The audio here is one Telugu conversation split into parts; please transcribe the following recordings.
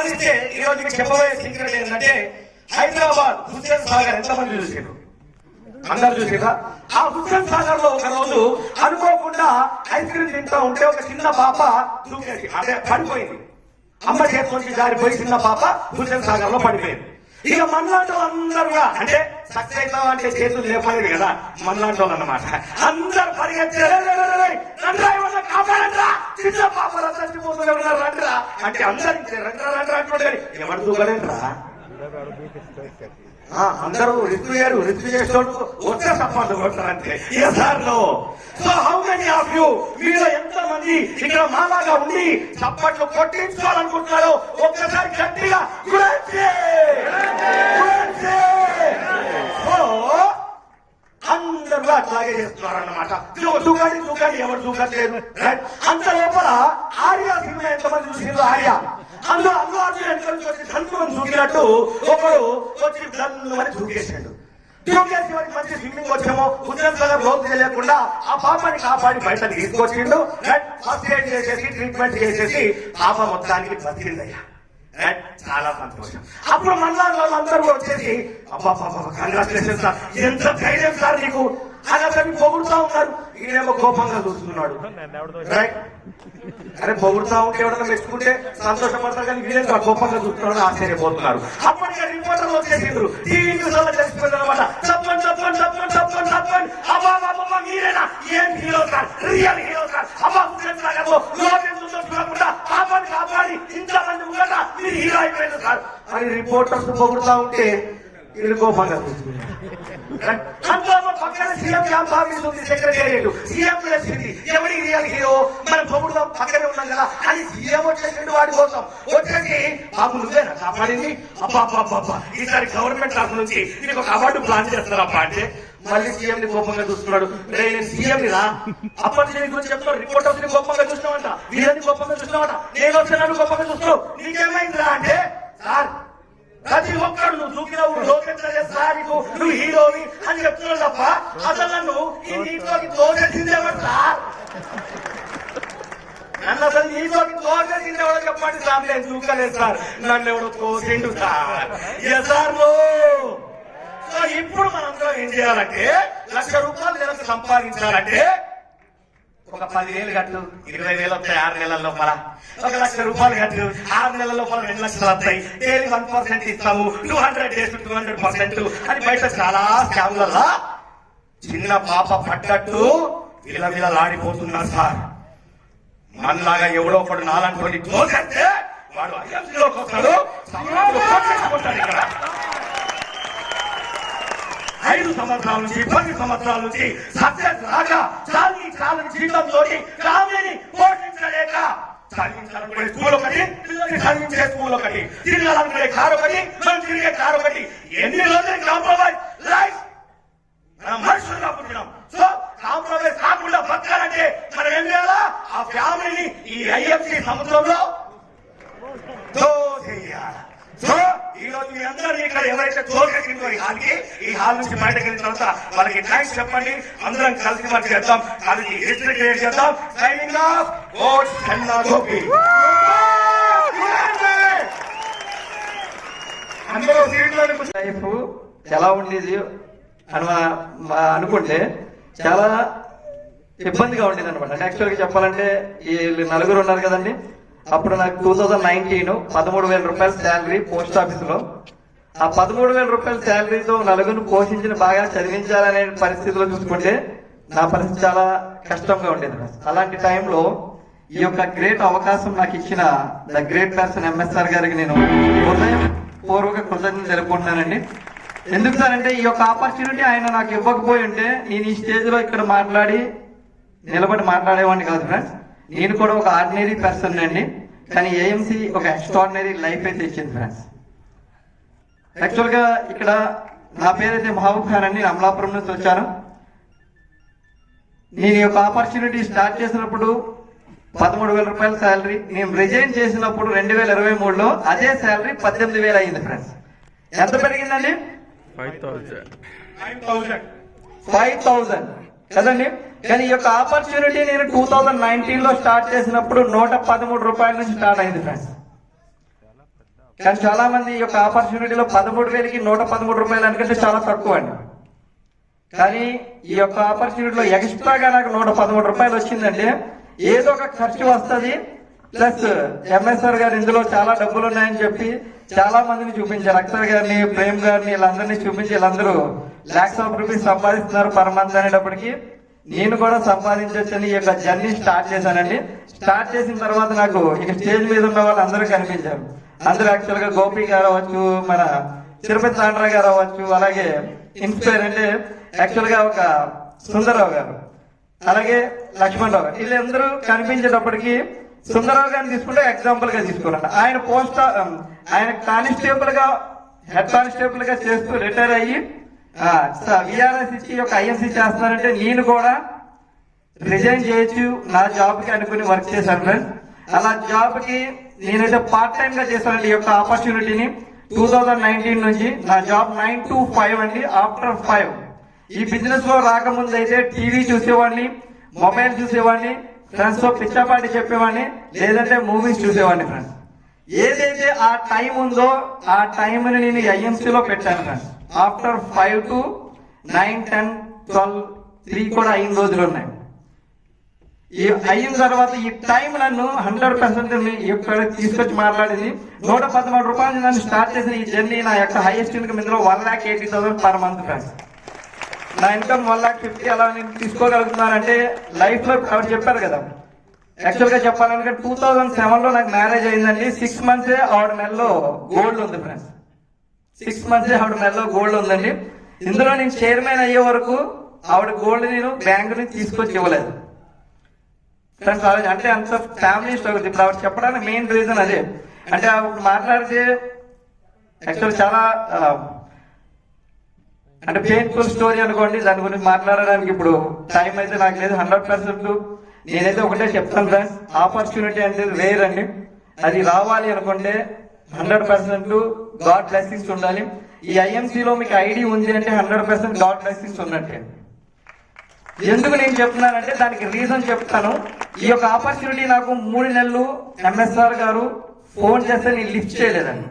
గమనిస్తే ఈరోజు మీకు చెప్పబోయే సీక్రెట్ ఏంటంటే హైదరాబాద్ హుస్సేన్ సాగర్ ఎంతమంది చూసారు? అందరు చూసారా? ఆ హుస్సేన్ సాగర్ లో ఒక రోజు అనుకోకుండా ఐస్ క్రీమ్ తింటూ ఉంటే ఒక చిన్న పాప దూకేసి అంటే పడిపోయింది. అమ్మ చేతిలోంచి జారిపోయి చిన్న పాప హుస్సేన్ సాగర్ లో పడిపోయింది. ఇక మనలాంటి అందరూ కూడా అంటే సక్సెస్ అవుతావు అంటే చేతులు లేపలేదు కదా మనలాంటి వాళ్ళు అన్నమాట. అందరు పరిగెత్తారా కాపాడంరా చిన్న పాప చచ్చిపోతూనే ఉన్నారు రండిరా అంటే అందరు రండ్రా అంటుండే ఎవరు దూకలేదురా. అందరూ రిస్క్ చేసేవాళ్ళు ఒకే సపోర్ట్ కొట్టారంటే సార్లో. So how many of you మీలో ఎంత మంది ఇక్కడ మాలాగా ఉండి చప్పట్లు కొట్టించుకోవాలనుకుంటున్నారో ఒక్కసారి గట్టిగా అందరూ అట్లాగే చేస్తున్నారు అన్నమాట. దూకాడి ఎవరు దూకట్లేదు. అంత లోపల ఆర్యా సినిమా ఎంతమంది చూసిందో ఆర్యా అందులో అల్లు అర్జున్ ఎంతమంది వచ్చి ధనుమని దూకినట్టు ఒకడు వచ్చి ధనుమని దూకేసాడు. దూకేసి వారికి మంచి స్విమ్మింగ్ వచ్చామో హుస్సేన్ సాగర్ లోతు తెలియకుండా ఆ పాపని కాపాడి బయట తీసుకొచ్చిండు. ఫస్ట్ ఎయిడ్ చేసేసి ట్రీట్మెంట్ చేసేసి పాప మొత్తానికి బతికిందయ్యా. చాలా సంతోషం. అప్పుడు మళ్ళా వాళ్ళందరూ వచ్చేసి అబ్బా కంగ్రాచులేషన్ సార్, ఎంత ధైర్యం సార్ నీకు అని అతన్ని పొగుడుతా ఉన్నారు. ఈయనేమో కోపంగా చూస్తున్నాడు. అరే పొగుడుతా ఉంటే ఎవరైనా మెచ్చుకుంటే సంతోషపడతారు కానీ వీళ్ళేందుకు కోపంగా చూస్తున్నాడు ఆశ్చర్యపోతున్నారు. అప్పటికే రిపోర్టర్లు వచ్చేసిండ్రు. టీవీ న్యూస్ వల్ల తెలిసిపోయింది అనమాట. అబ్బా మీరేనా ఏం hero sir, real hero sir. అబ్బా హుస్సేన్ సాగర్ లో చూడకుండా పాపాన్ని కాపాడి ఇంతమంది ఉండగా మీరు హీరో అయిపోయింది సార్ అని రిపోర్టర్స్ పొగుడుతా ఉంటే వీళ్ళు కోపంగా చూస్తున్నారు. పక్కన సీఎం క్యాంప్ ఆఫీస్ ఉంది, సెక్రటేరియట్. సీఎం వచ్చింది ఎవరి రియల్ హీరో మనం పొగుడుదాం పక్కనే ఉన్నాం కదా అని సీఎం వచ్చేసిండు వాడి కోసం. వచ్చేసి బాబు నువ్వేనా కాపాడింది? అబ్బా ఈసారి గవర్నమెంట్ తరఫు నుంచి నీకు ఒక అవార్డు ప్లాన్ చేస్తారప్ప అంటే మళ్ళీ సీఎం ని కోపంగా చూస్తున్నాడు. నేను సీఎం రా అప్పటి గురించి చెప్తున్నాడు. రిపోర్టర్స్ ని కోపంగా చూసినావంట, వీళ్ళని కోపంగా చూసినావంట, నేను వచ్చినాను కోపంగా చూస్తున్నావు, నీకేమైందిరా అంటే సార్ ప్రతి ఒక్కరు నువ్వు దూకినవు సార్ నువ్వు హీరోవి అని చెప్తున్నావు తప్ప అసలు నన్ను ఈ నీటిలోకి తోసేసిందేవాడు సార్, నన్ను అసలు నీటిలోకి తోసేసిందేవాడో చెప్పండి సార్. నేను దూకలేదు సార్, నన్ను ఎవడో తోసిండు సార్. సార్ సో ఇప్పుడు మనందరం ఏం చేయాలంటే ₹1,00,000 నెలకు సంపాదించాలంటే ఒక 10,000 కట్టు, 20,000 వస్తాయి 6 నెలల లోపల. ₹1,00,000 కట్టు, 6 నెలల లోపల 2 లక్షలు వస్తాయి. డైలీ 1% ఇస్తాము, 200 days 200% అని బయట చాలా స్కామ్లలో చిన్న పాప పడ్డట్టు విలవిలలాడిపోతున్నారు సార్. మనలాగా ఎవడో ఒకడు నాలంటి తోకంటే వాడు ఐఎంసీలోకి వస్తాడు, సమాజంలో ఇక్కడ 5 సంవత్సరాల నుంచి 10 సంవత్సరాల నుంచి సక్సెస్ రాక చాలని జీవితంతో ఫ్యామిలీని పోషించలేక చదివించాలనుకునే స్కూల్ ఒకటి, పిల్లల్ని చదివించే స్కూల్ ఒకటి, తిరగాలనుకునే కారు ఒకటి, మనం తిరిగే కారు ఒకటి, ఎన్ని రోజులు కాంప్రమైజ్ లైఫ్ మనం మనుషులుగా పుట్టినాం. సో కాంప్రమైజ్ కాకుండా బతకాలంటే మనం ఏం చేయాలా? ఆ ఫ్యామిలీని ఈ ఐఎంసీ సముద్రంలో చేయాలి. సో ఈ రోజు మీ అందరినీ ఇక్కడ ఎవరైతే తోకేసిందో ఈ హాల్ నుంచి బయటకు వెళ్ళిన తర్వాత వాళ్ళకి థ్యాంక్స్ చెప్పండి. అందరం కలిసి మనం చేద్దాం, కలిసి హిస్టరీ క్రియేట్ చేద్దాం. Signing off coach Chenna Gopi. అందరూ లైఫ్ ఎలా ఉండేది అని అనుకుంటే చాలా ఇబ్బందిగా ఉండేది అనమాట. యాక్చువల్ గా చెప్పాలంటే వీళ్ళు 4 ఉన్నారు కదండి. అప్పుడు నాకు 2019 ₹13,000 శాలరీ పోస్ట్ ఆఫీస్ లో. ఆ ₹13,000 శాలరీతో 4 పోషించిన బాగా చదివించాలనే పరిస్థితిలో చూసుకుంటే నా పరిస్థితి చాలా కష్టంగా ఉండేది. అలాంటి టైంలో ఈ యొక్క గ్రేట్ అవకాశం నాకు ఇచ్చిన ద గ్రేట్ పర్సన్ ఎంఎస్ఆర్ గారికి నేను హృదయపూర్వక కృతజ్ఞతలు తెలుపుకుంటున్నానండి. ఎందుకు సార్ అంటే ఈ యొక్క ఆపర్చునిటీ ఆయన నాకు ఇవ్వకపోయి ఉంటే నేను ఈ స్టేజ్ లో ఇక్కడ నిలబడి మాట్లాడేవాడిని కాదు ఫ్రెండ్స్. నేను కూడా ఒక ఆర్డినరీ పర్సన్ అండి, కానీ ఏఎంసీ ఒక ఎక్స్ట్రాడినరీ లైఫ్ అయితే ఇచ్చింది ఫ్రెండ్స్. యాక్చువల్ గా ఇక్కడ నా పేరైతే మహబూబ్ ఖాన్ అండి, అమలాపురం నుంచి వచ్చాను. నేను ఈ యొక్క ఆపర్చునిటీ స్టార్ట్ చేసినప్పుడు ₹13,000 శాలరీ, నేను రిజైన్ చేసినప్పుడు 2023లో అదే శాలరీ 18,000 అయింది ఫ్రెండ్స్. ఎంత పెరిగిందండి? 5,000 కదండి. కానీ ఈ యొక్క ఆపర్చునిటీ నేను 2019లో స్టార్ట్ చేసినప్పుడు ₹113 నుంచి స్టార్ట్ అయింది ఫ్రెండ్స్. కానీ చాలా మంది ఈ యొక్క ఆపర్చునిటీలో 13,000కి 113 రూపాయలు అనుకంటే చాలా తక్కువ అండి. కానీ ఈ యొక్క ఆపర్చునిటీలో ఎక్స్ట్రాగా నాకు 113 రూపాయలు వచ్చిందంటే ఏదో ఒక ఖర్చు వస్తుంది. ప్లస్ ఎంఎస్ఆర్ గారు ఇందులో చాలా డబ్బులు ఉన్నాయని చెప్పి చాలా మందిని చూపించారు. అక్షర్ గారిని, ప్రేమ్ గారిని, వీళ్ళందరినీ చూపించి వీళ్ళందరూ లాక్స్ ఆఫ్ రూపీస్ సంపాదిస్తున్నారు పర్ మంత్ అనేటప్పటికి నేను కూడా సంపాదించవచ్చని ఈ యొక్క జర్నీ స్టార్ట్ చేశానండి. స్టార్ట్ చేసిన తర్వాత నాకు ఇక స్టేజ్ మీద ఉన్న వాళ్ళు అందరూ కనిపించారు. అందరూ యాక్చువల్ గా గోపి గారు అవ్వచ్చు, మన తిరుపతి తాండ్రా గారు అవ్వచ్చు, అలాగే ఇన్స్పైర్ అంటే యాక్చువల్ గా ఒక సుందరరావు గారు, అలాగే లక్ష్మణరావు గారు, వీళ్ళందరూ కనిపించేటప్పటికి సుందరరావు గారిని తీసుకుంటే ఎగ్జాంపుల్ గా తీసుకున్నాను. ఆయన ఆయన కానిస్టేబుల్ గా, హెడ్ కానిస్టేబుల్ గా చేస్తూ రిటైర్ అయ్యి విఆర్ఎస్ ఇచ్చి ఒక ఐఎన్సీ చేస్తున్నారంటే నేను కూడా రిజైన్ చేయొచ్చు నా జాబ్ కి అనుకుని వర్క్ చేశాను ఫ్రెండ్స్. అలా జాబ్ కి నేనైతే పార్ట్ టైం గా చేశానండి. ఈ యొక్క ఆపర్చునిటీని 2019 నుంచి నా జాబ్ 9 to 5 అండి. ఆఫ్టర్ 5 ఈ బిజినెస్ లో రాకముందు అయితే టీవీ చూసేవాడిని, మొబైల్ చూసేవాడిని, ఫ్రెండ్స్ తో పిచ్చాపాటి చెప్పేవాడిని, లేదంటే మూవీస్ చూసేవాడిని ఫ్రెండ్స్. ఏదైతే ఆ టైం ఉందో ఆ టైంని నేను ఐఎంసీలో పెట్టాను ఫ్రెండ్స్. ఆఫ్టర్ 5 to 9, 10, 12, 3 కూడా అయిన రోజులు ఉన్నాయి. ఈ అయిన తర్వాత ఈ టైం నన్ను 100% ఇక్కడ తీసుకొచ్చి మాట్లాడింది. 113 రూపాయలు నన్ను స్టార్ట్ చేసిన ఈ జర్నీ నా యొక్క హైయెస్ట్ ఇన్కమ్ ఇందులో 1,80,000 పర్ మంత్ ఫ్రెండ్స్. నా ఇన్కమ్ 1,50,000 అలా నేను తీసుకోగలుగుతున్నానంటే లైఫ్ లో ఆవిడ చెప్పారు కదా, యాక్చువల్ గా చెప్పాలంటే 2007లో నాకు మ్యారేజ్ అయిందండి. 6 months ఆవిడ నెలలో గోల్డ్ ఉంది ఫ్రెండ్స్. 6 months ఆవిడ నెలలో గోల్డ్ ఉందండి. ఇందులో నేను చైర్మన్ అయ్యే వరకు ఆవిడ గోల్డ్ నేను బ్యాంక్ నుంచి తీసుకొచ్చి ఇవ్వలేదు ఫ్రెండ్స్. అంటే అంత ఫ్యామిలీ స్ట్రగుల్. ఇప్పుడు ఆవిడ చెప్పడానికి మెయిన్ రీజన్ అదే. అంటే ఆవిడ మాట్లాడితే యాక్చువల్ చాలా అంటే పెయిన్ఫుల్ స్టోరీ అనుకోండి. దాని గురించి మాట్లాడడానికి ఇప్పుడు టైం అయితే నాకు లేదు. 100% నేనైతే ఒకటే చెప్తాను ఫ్రెండ్స్, ఆపర్చునిటీ అంటే రేర్ అండి. అది రావాలి అనుకుంటే 100% గాడ్ బ్లెస్సింగ్స్ ఉండాలి. ఈ ఐఎంసీలో మీకు ఐడి ఉంది అంటే 100% గాడ్ బ్లెస్సింగ్స్ ఉన్నట్టే. ఎందుకు నేను చెప్తున్నానంటే దానికి రీజన్ చెప్తాను. ఈ యొక్క ఆపర్చునిటీ నాకు 3 నెలలు ఎంఎస్ఆర్ గారు ఫోన్ చేస్తే నేను లిఫ్ట్ చేయలేదండి.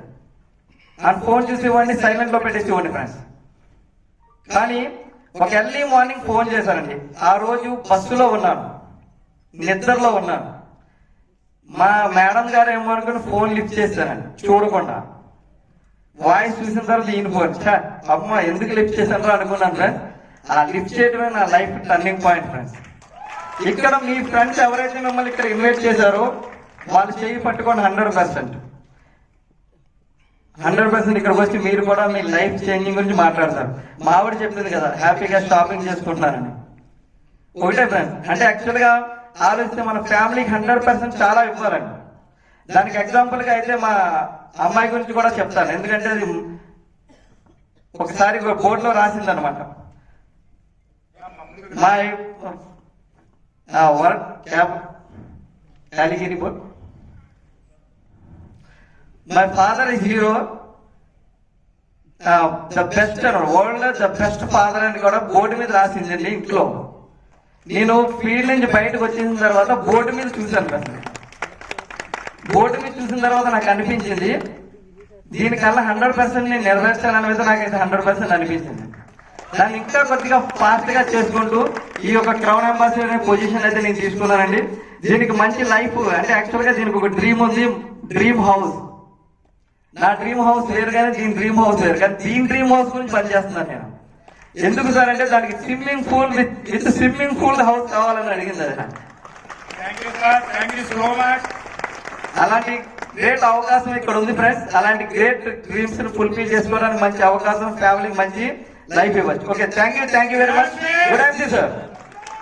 ఆ ఫోన్ చూసేవాడిని, సైలెంట్ లో పెట్టేసేవాడిని ఫ్రెండ్స్. కానీ ఒక ఎర్లీ మార్నింగ్ ఫోన్ చేశానండి. ఆ రోజు బస్సులో ఉన్నాను, నిద్రలో ఉన్నాను. మా మేడం గారు ఏమో అనుకుని ఫోన్ లిఫ్ట్ చేశానండి చూడకుండా. వాయిస్ చూసిన తర్వాత ఈయన ఫోన్, అమ్మ ఎందుకు లిఫ్ట్ చేశాను అనుకున్నాను ఫ్రెండ్స్. ఆ లిఫ్ట్ చేయడమే నా లైఫ్ టర్నింగ్ పాయింట్ ఫ్రెండ్స్. ఇక్కడ మీ ఫ్రెండ్స్ ఎవరైతే మిమ్మల్ని ఇక్కడ ఇన్వైట్ చేశారో వాళ్ళు చేయి పట్టుకొని 100% ఇక్కడికి వచ్చి మీరు కూడా మీ లైఫ్ చేంజింగ్ గురించి మాట్లాడతారు. మా ఆవిడ చెప్తుంది కదా హ్యాపీగా షాపింగ్ చేసుకుంటున్నారని. ఒకటే ఫ్రెండ్స్, అంటే యాక్చువల్ గా ఆలోచిస్తే మన ఫ్యామిలీకి 100% చాలా ఇవ్వాలండి. దానికి ఎగ్జాంపుల్ గా అయితే మా అమ్మాయి గురించి కూడా చెప్తాను. ఎందుకంటే అది ఒకసారి బోర్డులో రాసింది అనమాట. My work calligraphy board, my father is hero, the best అన్నాడు, వరల్డ్ ద బెస్ట్ ఫాదర్ అని కూడా బోర్డు మీద రాసిందండి ఇంట్లో. నేను ఫీల్డ్ నుంచి బయటకు వచ్చేసిన తర్వాత బోర్డు మీద చూశాను కదా. బోర్డు మీద చూసిన తర్వాత నాకు అనిపించింది దీనికల్లా 100% నేను నెరవేర్చాలని అయితే నాకైతే 100% అనిపించింది. దాన్ని ఇంకా కొద్దిగా ఫాస్ట్ గా చేసుకుంటూ ఈ యొక్క క్రౌన్ అంబాసిడర్ అనే పొజిషన్ అయితే నేను తీసుకున్నానండి. దీనికి మంచి లైఫ్ అంటే యాక్చువల్ గా దీనికి ఒక డ్రీమ్ ఉంది, డ్రీమ్ హౌస్. నా డ్రీమ్ హౌస్ వేరు కానీ దీని డ్రీమ్ హౌస్ వేరు, కానీ దీని డ్రీమ్ హౌస్ గురించి పనిచేస్తున్నాను నేను. ఎందుకు సార్ అంటే దానికి swimming pool with swimming pool house కావాలని అడిగింది. అలాంటి గ్రేట్ అవకాశం ఇక్కడ ఉంది ఫ్రెండ్స్. అలాంటి గ్రేట్ డ్రీమ్స్ ని ఫుల్ఫిల్ చేసుకోవడానికి మంచి అవకాశం, ఫ్యామిలీకి మంచి లైఫ్ ఇవ్వచ్చు. Okay, thank you very much. Good afternoon sir.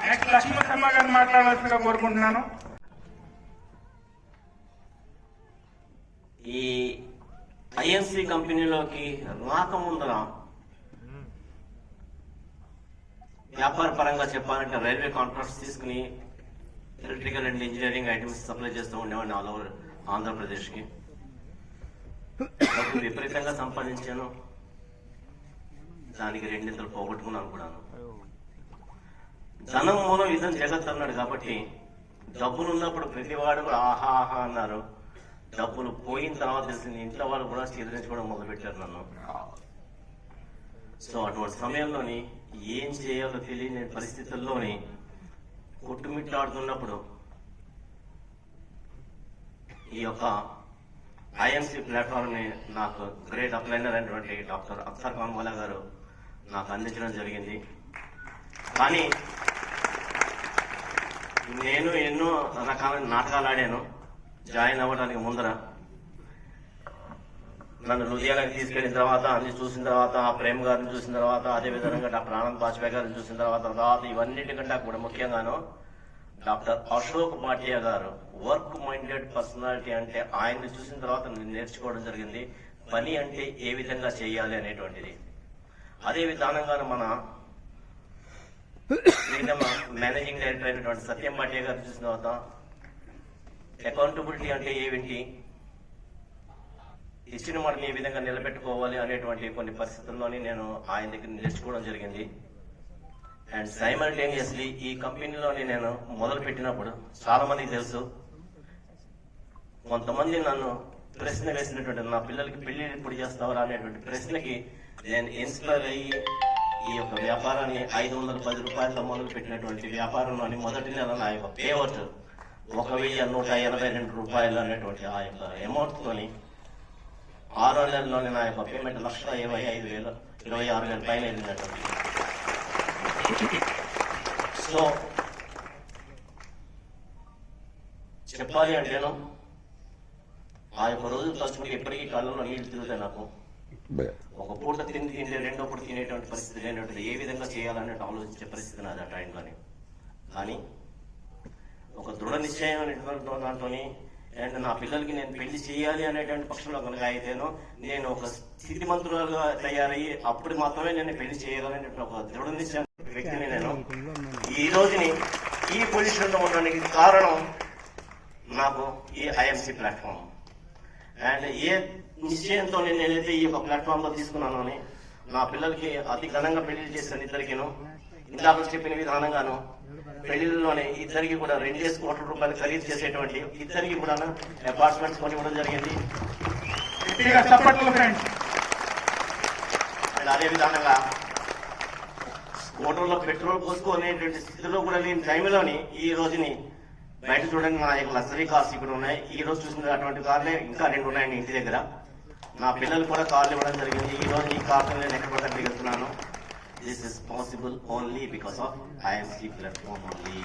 Next Lakshminarasimha గారిని మాట్లాడాల్సిందిగా కోరుకుంటున్నాను. ఈ ఐఎన్సి కంపెనీలోకి రాకముందర వ్యాపార పరంగా చెప్పాలంటే రైల్వే కాంట్రాక్ట్స్ తీసుకుని electrical and engineering items supply చేస్తూ ఉండేవాడిని ఆల్ ఓవర్ ఆంధ్రప్రదేశ్కి. డబ్బులు విపరీతంగా సంపాదించాను, దానికి 2 పోగొట్టుకున్నాను కూడాను. ధనం మూలం ఇదం జగత్ అన్నాడు కాబట్టి డబ్బులు ఉన్నప్పుడు ప్రతి వాడు కూడా ఆహా ఆహా అన్నారు. డబ్బులు పోయిన తర్వాత తెలిసింది ఇంట్లో వాళ్ళు కూడా చిత్రించుకోవడం మొదలుపెట్టారు నన్ను. సో అటువంటి సమయంలోని ఏం చేయాలో తెలియని పరిస్థితుల్లోని కొట్టుమిట్లాడుతున్నప్పుడు ఈ యొక్క ఐఎంసీ ప్లాట్ఫామ్ ని నాకు గ్రేట్ అప్లైనర్ అయినటువంటి డాక్టర్ అఖ్తర్ ఖాన్ గారు నాకు అందించడం జరిగింది. కానీ నేను ఎన్నో రకాల నాటకాలు ఆడాను. జాయిన్ అవ్వడానికి ముందర నన్ను లూధియానాకి తీసుకెళ్లిన తర్వాత అన్ని చూసిన తర్వాత ఆ ప్రేమ్ గారిని చూసిన తర్వాత అదేవిధంగా డాక్టర్ ఆనంద్ బాజ్పేయి గారిని చూసిన తర్వాత ఇవన్నిటికంటే కూడా ముఖ్యంగాను డాక్టర్ అశోక్ భాటియా గారు వర్క్ మైండెడ్ పర్సనాలిటీ అంటే ఆయన్ని చూసిన తర్వాత నేను నేర్చుకోవడం జరిగింది. పని అంటే ఏ విధంగా చేయాలి అనేటువంటిది. అదే విధానంగా మన మేనేజింగ్ డైరెక్టర్ అయినటువంటి సత్యం భాటియా గారిని చూసిన తర్వాత అకౌంటబిలిటీ అంటే ఏమిటి, ఇచ్చిన వాటిని ఏ విధంగా నిలబెట్టుకోవాలి అనేటువంటి కొన్ని పరిస్థితుల్లోని నేను ఆయన దగ్గర నేర్చుకోవడం జరిగింది. అండ్ సైమల్టేనియస్లీ ఈ కంపెనీలోని నేను మొదలు పెట్టినప్పుడు చాలా మందికి తెలుసు, కొంతమంది నన్ను ప్రశ్న వేసినటువంటి నా పిల్లలకి పెళ్లి ఎప్పుడు చేస్తావరా అనేటువంటి ప్రశ్నకి నేను ఇన్స్పైర్ అయ్యి ఈ యొక్క వ్యాపారాన్ని 510 రూపాయలతో మొదలు పెట్టినటువంటి వ్యాపారంలోని మొదటి నెల నా యొక్క పేవర్ట్ 1182 రూపాయలు అనేటువంటి ఆ యొక్క అమౌంట్ తోని 6 నెలల్లోనే నా యొక్క పేమెంట్ 1,25,000 26,000 పైన వెళ్ళినటువంటి. సో చెప్పాలి అంటేను ఆ యొక్క రోజు తలుచుకుంటే ఎప్పటికీ కాలంలో నీళ్లు తిరుగుతాయి. నాకు ఒక పూట తింటే రెండో పూట తినేటువంటి పరిస్థితి లేనటువంటి ఏ విధంగా చేయాలని ఆలోచించే పరిస్థితి నాది ఆ టైంలోని. కానీ ఒక దృఢ నిశ్చయం అనేటువంటి దాంట్లోని అండ్ నా పిల్లలకి నేను పెళ్లి చేయాలి అనేటువంటి పక్షంలో కనుక అయితేనో నేను ఒక స్థితిమంతులుగా తయారయ్యి అప్పుడు మాత్రమే నేను పెళ్లి చేయాలనేటువంటి ఒక దృఢ నిశ్చయం వ్యక్తిని నేను ఈ రోజుని ఈ పొజిషన్ లో ఉండడానికి కారణం నాకు ఈ ఐఎంసీ ప్లాట్ఫామ్. అండ్ ఏ నిశ్చయంతో నేనైతే ఈ యొక్క ప్లాట్ఫామ్ లో తీసుకున్నాను అని నా పిల్లలకి అతి ఘనంగా పెళ్లి చేశాను. ఇద్దరికిను ఇందాక చెప్పిన విధానంగాను పెళ్లిలోనే ఇద్దరికి కూడా 2 కోట్ల రూపాయలు ఖరీదు చేసేటువంటి ఇద్దరికి కూడా అపార్ట్మెంట్స్ కొని ఇవ్వడం జరిగింది. అండ్ అదే విధానంగా స్కూటర్లో పెట్రోల్ పోసుకోనేటువంటి స్థితిలో కూడా లేని టైంలోని ఈ రోజుని బయట చూడండి నా యొక్క లగ్జరీ కార్స్ ఇక్కడ ఉన్నాయి. ఈ రోజు చూసిన అటువంటి కార్లే ఇంకా 2 ఉన్నాయండి ఇంటి దగ్గర. నా పిల్లలు కూడా కార్లు ఇవ్వడం జరిగింది. ఈ రోజు ఈ కార్లు నేను ఎక్కడ పడితే వెళ్తున్నాను. This is possible only because of IMC platform only.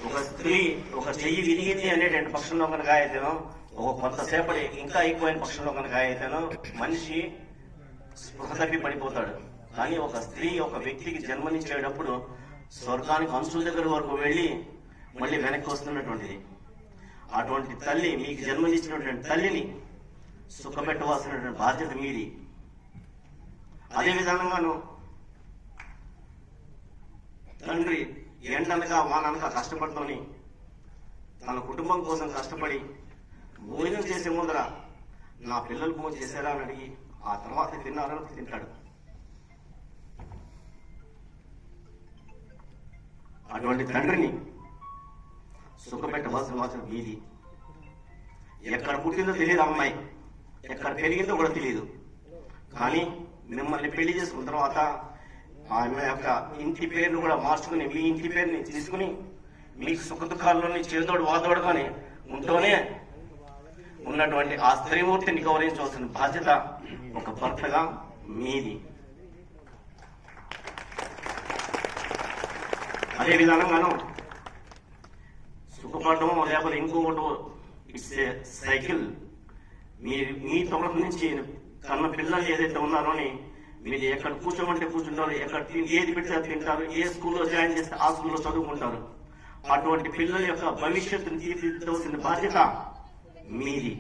ఒక స్త్రీ ఒక చెయ్యి విరిగింది అనేటువంటి పక్షంలో కనుక అయితేనో ఒక కొంతసేపటి ఇంకా ఎక్కువైన పక్షంలో కనుక అయితేనో మనిషి స్పృహ తప్పి పడిపోతాడు. కానీ ఒక స్త్రీ ఒక వ్యక్తికి జన్మనిచ్చేటప్పుడు స్వర్గానికి అంచుల దగ్గర వరకు వెళ్లి మళ్ళీ వెనక్కి వస్తున్నటువంటిది. అటువంటి తల్లి మీకు జన్మనిచ్చినటువంటి తల్లిని సుఖపెట్టవలసినటువంటి బాధ్యత మీది. అదే విధానంగాను తండ్రి ఎండనక వాననక కష్టపడుతోని తన కుటుంబం కోసం కష్టపడి భోజనం చేసే ముందర నా పిల్లలు భోజనం చేశారా అని అడిగి ఆ తర్వాత తిన్నారని తింటాడు. అటువంటి తండ్రిని సుఖపెట్టవలసిన మాత్రం మీది. ఎక్కడ పుట్టిందో తెలియదు అమ్మాయి, ఎక్కడ పెరిగిందో కూడా తెలియదు. కానీ మిమ్మల్ని పెళ్లి చేసుకున్న తర్వాత ఆమె యొక్క ఇంటి పేరును కూడా మార్చుకుని మీ ఇంటి పేరుని తీసుకుని మీకు సుఖ దుఃఖాల్లోని చేదోడు వాదోడుగానే ఉంటూనే ఉన్నటువంటి ఆ స్త్రీమూర్తిని గౌరవించవలసిన బాధ్యత ఒక భర్తగా మీది. అదే విధానంగాను సుఖపడటమో లేకపోతే ఇంకొకటో ఇట్స్ ఏ సైకిల్. మీ తొమ్మిది నుంచి కన్న పిల్లలు ఏదైతే ఉన్నారో మీరు ఎక్కడ కూర్చోమంటే కూర్చుంటారు, ఎక్కడ ఏది పెడితే తింటారు, ఏ స్కూల్లో జాయిన్ చేస్తే ఆ స్కూల్లో చదువుకుంటారు. అటువంటి పిల్లల యొక్క భవిష్యత్తును తీర్చిదిద్దవలసిన బాధ్యత మీది.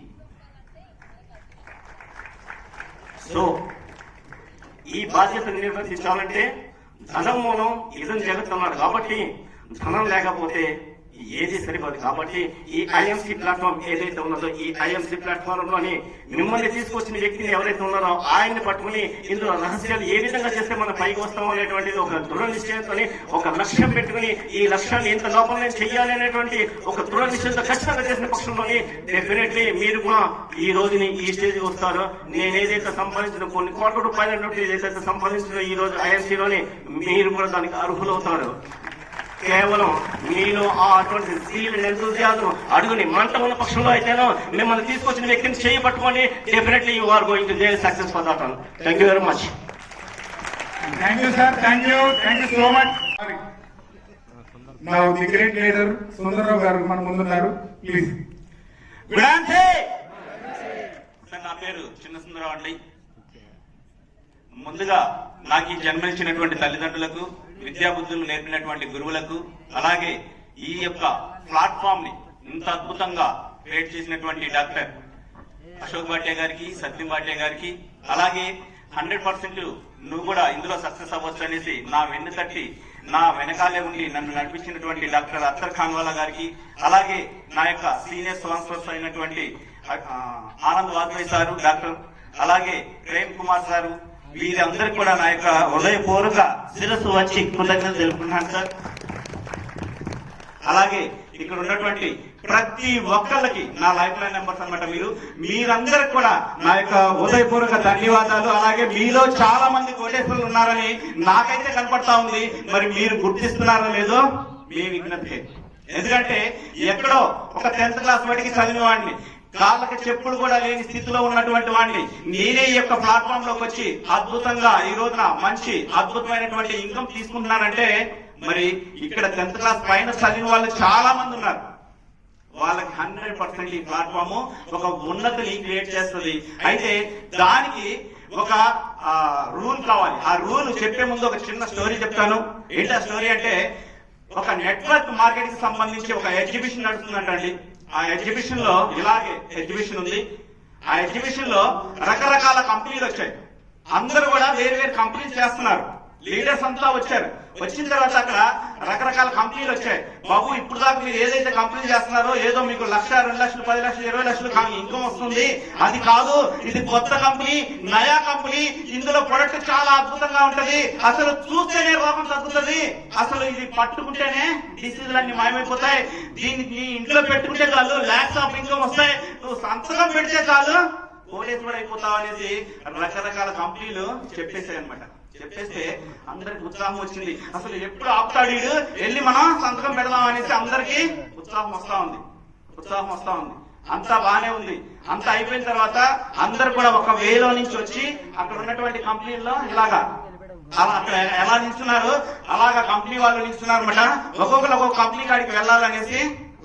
సో ఈ బాధ్యతను నిర్వర్తించాలంటే ధనం మూలం ఇదం జగత్తు అన్నాడు. కాబట్టి ధనం లేకపోతే ఏది సరిపోదు. కాబట్టి ఈ ఐఎంసీ ప్లాట్ఫామ్ ఏదైతే ఉన్నదో ఈ ఐఎంసీ ప్లాట్ఫామ్ లోని మిమ్మల్ని తీసుకొచ్చిన వ్యక్తిని ఎవరైతే ఉన్నారో ఆయన్ని పట్టుకుని ఇందులో రహస్యాలు ఏ విధంగా చేస్తే మనం పైకి వస్తాం అనేటువంటిది ఒక దృఢ నిశ్చయంతో ఒక లక్ష్యం పెట్టుకుని ఈ లక్ష్యాన్ని ఇంత లోపల నేను చెయ్యాలి అనేటువంటి ఒక దృఢ నిశ్చయంతో ఖచ్చితంగా చేసిన పక్షంలోని డెఫినెట్లీ మీరు కూడా ఈ రోజుని ఈ స్టేజ్ వస్తారో నేను ఏదైతే సంపాదించిన కొన్ని కోట్ల రూపాయలు ఏదైతే సంపాదించిన ఈ రోజు ఐఎంసీలోని మీరు కూడా దానికి అర్హులవుతారు. కేవలం మీలో అటువంటి స్త్రీలు ఎంతూజియాజం అడుగుని మంట ఉన్న పక్షంలో అయితేనో మిమ్మల్ని తీసుకొచ్చిన వ్యక్తిని చేయబట్టుకోండి. Definitely you are going to get success for that one. Thank you very much. Thank you sir. Thank you so much. నా ది గ్రేట్ లీడర్ సుందరరావు గారు మన ముందున్నారు. ప్లీజ్. నా పేరు చిన్న సుందరరావు అండి. ముందుగా నాకు ఈ జన్మనిచ్చినటువంటి తల్లిదండ్రులకు, విద్యాబుద్ధులు నేర్పినటువంటి గురువులకు, అలాగే ఈ యొక్క ప్లాట్ఫామ్ ని ఇంత అద్భుతంగా క్రియేట్ చేసినటువంటి డాక్టర్ అశోక్ భాటియా గారికి, సత్యం భాటియా గారికి, అలాగే 100% నువ్వు కూడా ఇందులో సక్సెస్ అవ్వచ్చు అనేసి నా వెన్ను తట్టి నా వెనకాలే ఉండి నన్ను నడిపించినటువంటి డాక్టర్ అఖ్తర్ ఖాన్వాలా గారికి, అలాగే నా యొక్క సీనియర్ స్పాన్సర్స్ అయినటువంటి ఆనంద్ వాజ్పేయి సారు డాక్టర్, అలాగే ప్రేమ్ కుమార్ సారు, వీరందరికీ కూడా నా యొక్క హృదయపూర్వక శిరస్సు వచ్చి కృతజ్ఞతలు తెలుపుకుంటున్నాను సార్. అలాగే ఇక్కడ ఉన్నటువంటి ప్రతి ఒక్కళ్ళకి నా లైఫ్ లైన్ నెంబర్స్ అనమాట. మీరందరికి కూడా నా యొక్క హృదయపూర్వక ధన్యవాదాలు. అలాగే మీలో చాలా మంది కోటేశ్వరులు ఉన్నారని నాకైతే కనపడతా ఉంది. మరి మీరు గుర్తిస్తున్నారో లేదో మీ విజ్ఞప్తి. ఎందుకంటే ఎక్కడో ఒక 10th క్లాస్ వాటికి చదివిన వాడిని, కాళ్ళకి చెప్పులు కూడా లేని స్థితిలో ఉన్నటువంటి వాడిని నేనే ఈ యొక్క ప్లాట్ఫామ్ లోకి వచ్చి అద్భుతంగా ఈ రోజున మంచి అద్భుతమైనటువంటి ఇన్కమ్ తీసుకుంటున్నానంటే మరి ఇక్కడ 10th క్లాస్ పైన చదివిన వాళ్ళు చాలా మంది ఉన్నారు. వాళ్ళకి 100% ఈ ప్లాట్ఫామ్ ఒక ఉన్నతిని క్రియేట్ చేస్తుంది. అయితే దానికి ఒక రూల్ కావాలి. ఆ రూల్ చెప్పే ముందు ఒక చిన్న స్టోరీ చెప్తాను. ఏంటి ఆ స్టోరీ అంటే, ఒక నెట్వర్క్ మార్కెటింగ్ సంబంధించి ఒక ఎగ్జిబిషన్ నడుస్తుందంటండి. ఆ ఎగ్జిబిషన్ లో ఇలాగే ఎగ్జిబిషన్ ఉంది. ఆ ఎగ్జిబిషన్ లో రకరకాల కంపెనీలు వచ్చాయి. అందరూ కూడా వేరు వేరు కంపెనీలు చేస్తున్నారు. లీడర్స్ అంతా వచ్చారు. వచ్చిన తర్వాత అక్కడ రకరకాల కంపెనీలు వచ్చాయి. బాబు ఇప్పుడు దాకా మీరు ఏదైతే కంపెనీ చేస్తున్నారో ఏదో మీకు 1,00,000, 2,00,000, 10,00,000, 20,00,000 ఇన్కమ్ వస్తుంది, అది కాదు, ఇది కొత్త కంపెనీ, నయా కంపెనీ, ఇందులో ప్రొడక్ట్ చాలా అద్భుతంగా ఉంటది, అసలు చూస్తేనే రోగం తగ్గుతుంది, అసలు ఇది పట్టుకుంటేనే డిసీజులు అన్ని మాయమైపోతాయి, దీనికి ఇంట్లో పెట్టుకుంటే చాలు లాక్స్ ఆఫ్ ఇన్కమ్ వస్తాయి, నువ్వు సంతకం పెడితే చాలు కోటేశ్వరుడు అయిపోతావు అనేది రకరకాల కంపెనీలు చెప్పేసాయి అనమాట. చెప్పేస్తే అందరికి ఉత్సాహం వచ్చింది. అసలు ఎప్పుడు ఆపుతాడు వీడు, వెళ్ళి మనం సంతకం పెడదాం అనేసి అందరికి ఉత్సాహం వస్తా ఉంది. అంతా బానే ఉంది. అంతా అయిపోయిన తర్వాత అందరు కూడా ఒక వేలో నుంచి వచ్చి అక్కడ ఉన్నటువంటి కంపెనీల్లో ఇలాగా అక్కడ ఎలా నిల్చున్నారు అలాగా కంపెనీ వాళ్ళు నిల్చున్నారు అనమాట. ఒక్కొక్కరు ఒక్కొక్క కంపెనీ కాడికి వెళ్ళాలనేసి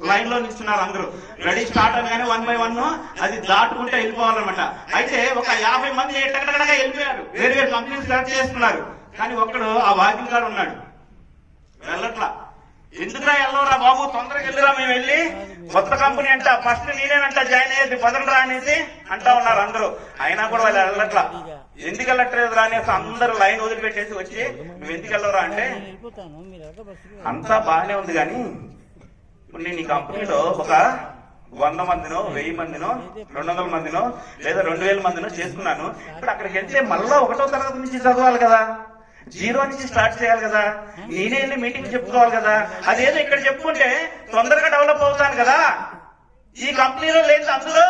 లైన్ లో నిల్చున్నారు. అందరూ రెడీ స్టార్ట్ అనగానే 1 by 1 అది దాటుకుంటే వెళ్ళిపోవాలన్నమాట. అయితే ఒక 50 మంది ఎట్టగడగా వెళ్ళిపోయారు, వేరు వేరు కంపెనీలు స్టార్ట్ చేస్తున్నారు. కానీ ఒక్కడు ఆ వాకిల్ గారు ఉన్నాడు, వెళ్ళట్లా. ఎందుకురా వెళ్ళవరా బాబు, తొందరగా వెళ్ళిరా, మేము వెళ్ళి కొత్త కంపెనీ అంట, ఫస్ట్ నేనేనంట జాయిన్ అయ్యేది, పదనరా అనేసి అంటా ఉన్నారు అందరూ. అయినా కూడా వాళ్ళు వెళ్ళట్లా. ఎందుకు వెళ్ళట్లేదురా అనేసి అందరూ లైన్ వదిలిపెట్టేసి వచ్చి నువ్వు ఎందుకు వెళ్ళవరా అంటే, అంతా బాగానే ఉంది కానీ నేను ఈ కంపెనీలో ఒక 100 మందినో 1000 మందినో 200 మందినో లేదా 2000 మందినో చేసుకున్నాను. ఇప్పుడు అక్కడికి వెళ్తే మళ్ళా 1వ తరగతి నుంచి చదవాలి కదా, 0 నుంచి స్టార్ట్ చేయాలి కదా, నేనే వెళ్ళి మీటింగ్ చెప్పుకోవాలి కదా, అదేదో ఇక్కడ చెప్పుకుంటే తొందరగా డెవలప్ అవుతాను కదా. ఈ కంపెనీలో లేదు, అందులో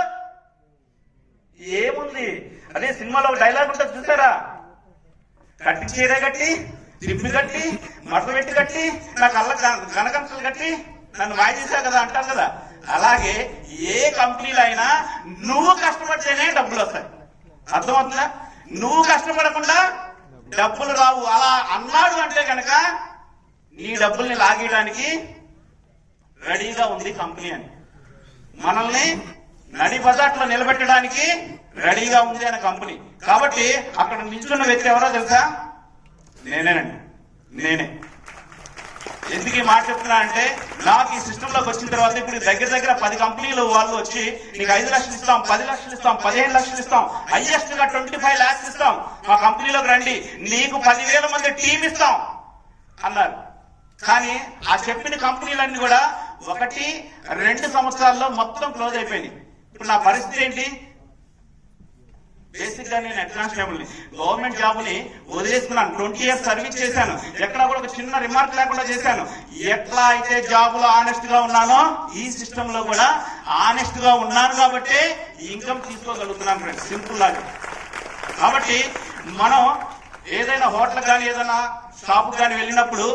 ఏముంది, అదే సినిమాలో డైలాగ్ ఉంటుంది చూసారా, కట్టి చీర కట్టి, జిప్పు కట్టి, మడత పెట్టి కట్టి, నా కళ్ళ గనకంసలు కట్టి నన్ను మాయ చేశావు కదా అంటారు కదా. అలాగే ఏ కంపెనీలో అయినా నువ్వు కష్టపడితేనే డబ్బులు వస్తాయి. అర్థమవుతుందా? నువ్వు కష్టపడకుండా డబ్బులు రావు. అలా అన్నాడు అంటే కనుక నీ డబ్బుల్ని లాగేయడానికి రెడీగా ఉంది కంపెనీ అని, మనల్ని నడి బజాట్లో నిలబెట్టడానికి రెడీగా ఉంది అనే కంపెనీ. కాబట్టి అక్కడ నిల్చున్న వ్యక్తి ఎవరో తెలుసా? నేనే. ఎందుకు ఈ మాట చెప్తున్నా అంటే, నాకు ఈ సిస్టమ్ లోకి వచ్చిన తర్వాత ఇప్పుడు దగ్గర 10 కంపెనీలు వాళ్ళు వచ్చి నీకు 5 లక్షలు ఇస్తాం, 10 లక్షలు ఇస్తాం, 15 లక్షలు ఇస్తాం, హైయెస్ట్ గా 25 lakhs ఇస్తాం, మా కంపెనీలోకి రండి, నీకు 10,000 మంది టీం ఇస్తాం అన్నారు. కానీ ఆ చెప్పిన కంపెనీలన్నీ కూడా 1-2 సంవత్సరాల్లో మొత్తం క్లోజ్ అయిపోయింది. ఇప్పుడు నా పరిస్థితి ఏంటి? బేసిక్ గా నేను హెడ్ కానిస్టేబుల్ గవర్నమెంట్ జాబ్ ని వదిలేసుకున్నాను. 20 years సర్వీస్ చేశాను. ఎక్కడ కూడా ఒక చిన్న రిమార్క్ లేకుండా చేశాను. ఎట్లా అయితే జాబ్ లో ఆనెస్ట్ గా ఉన్నానో ఈ సిస్టమ్ లో కూడా ఆనెస్ట్ గా ఉన్నాను కాబట్టి ఇన్కమ్ తీసుకోగలుగుతున్నాను ఫ్రెండ్స్. సింపుల్ లాగా. కాబట్టి మనం ఏదైనా హోటల్ కానీ ఏదైనా షాప్ కానీ వెళ్ళినప్పుడు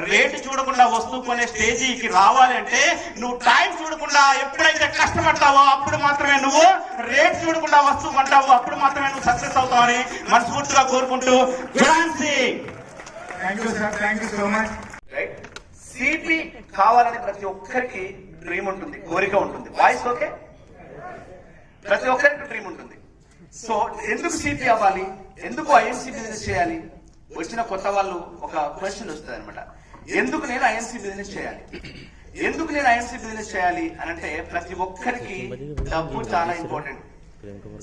రేటు చూడకుండా వస్తువు కొనే స్టేజీకి రావాలి అంటే నువ్వు టైం చూడకుండా ఎప్పుడైతే కష్టపడతావో అప్పుడు మాత్రమే నువ్వు రేట్ చూడకుండా వస్తువు కొంటావో అప్పుడు మాత్రమే నువ్వు సక్సెస్ అవుతావని మనస్ఫూర్తిగా కోరుకుంటూ thank you sir, thank you so much. Right. CP కావాలని ప్రతి ఒక్కరికి డ్రీమ్ ఉంటుంది, కోరిక ఉంటుంది. Voice okay? ప్రతి ఒక్కరికి డ్రీమ్ ఉంటుంది. సో ఎందుకు సిపి అవ్వాలి, ఎందుకు ఐఎంసీ బిజినెస్ చేయాలి? వచ్చిన కొత్త వాళ్ళు ఒక క్వశ్చన్ వస్తుంది అనమాట. ఎందుకు నేను ఐఎంసీ బిజినెస్ చేయాలి, ఎందుకు నేను ఐఎంసీ బిజినెస్ చేయాలి అని అంటే ప్రతి ఒక్కరికి డబ్బు చాలా ఇంపార్టెంట్.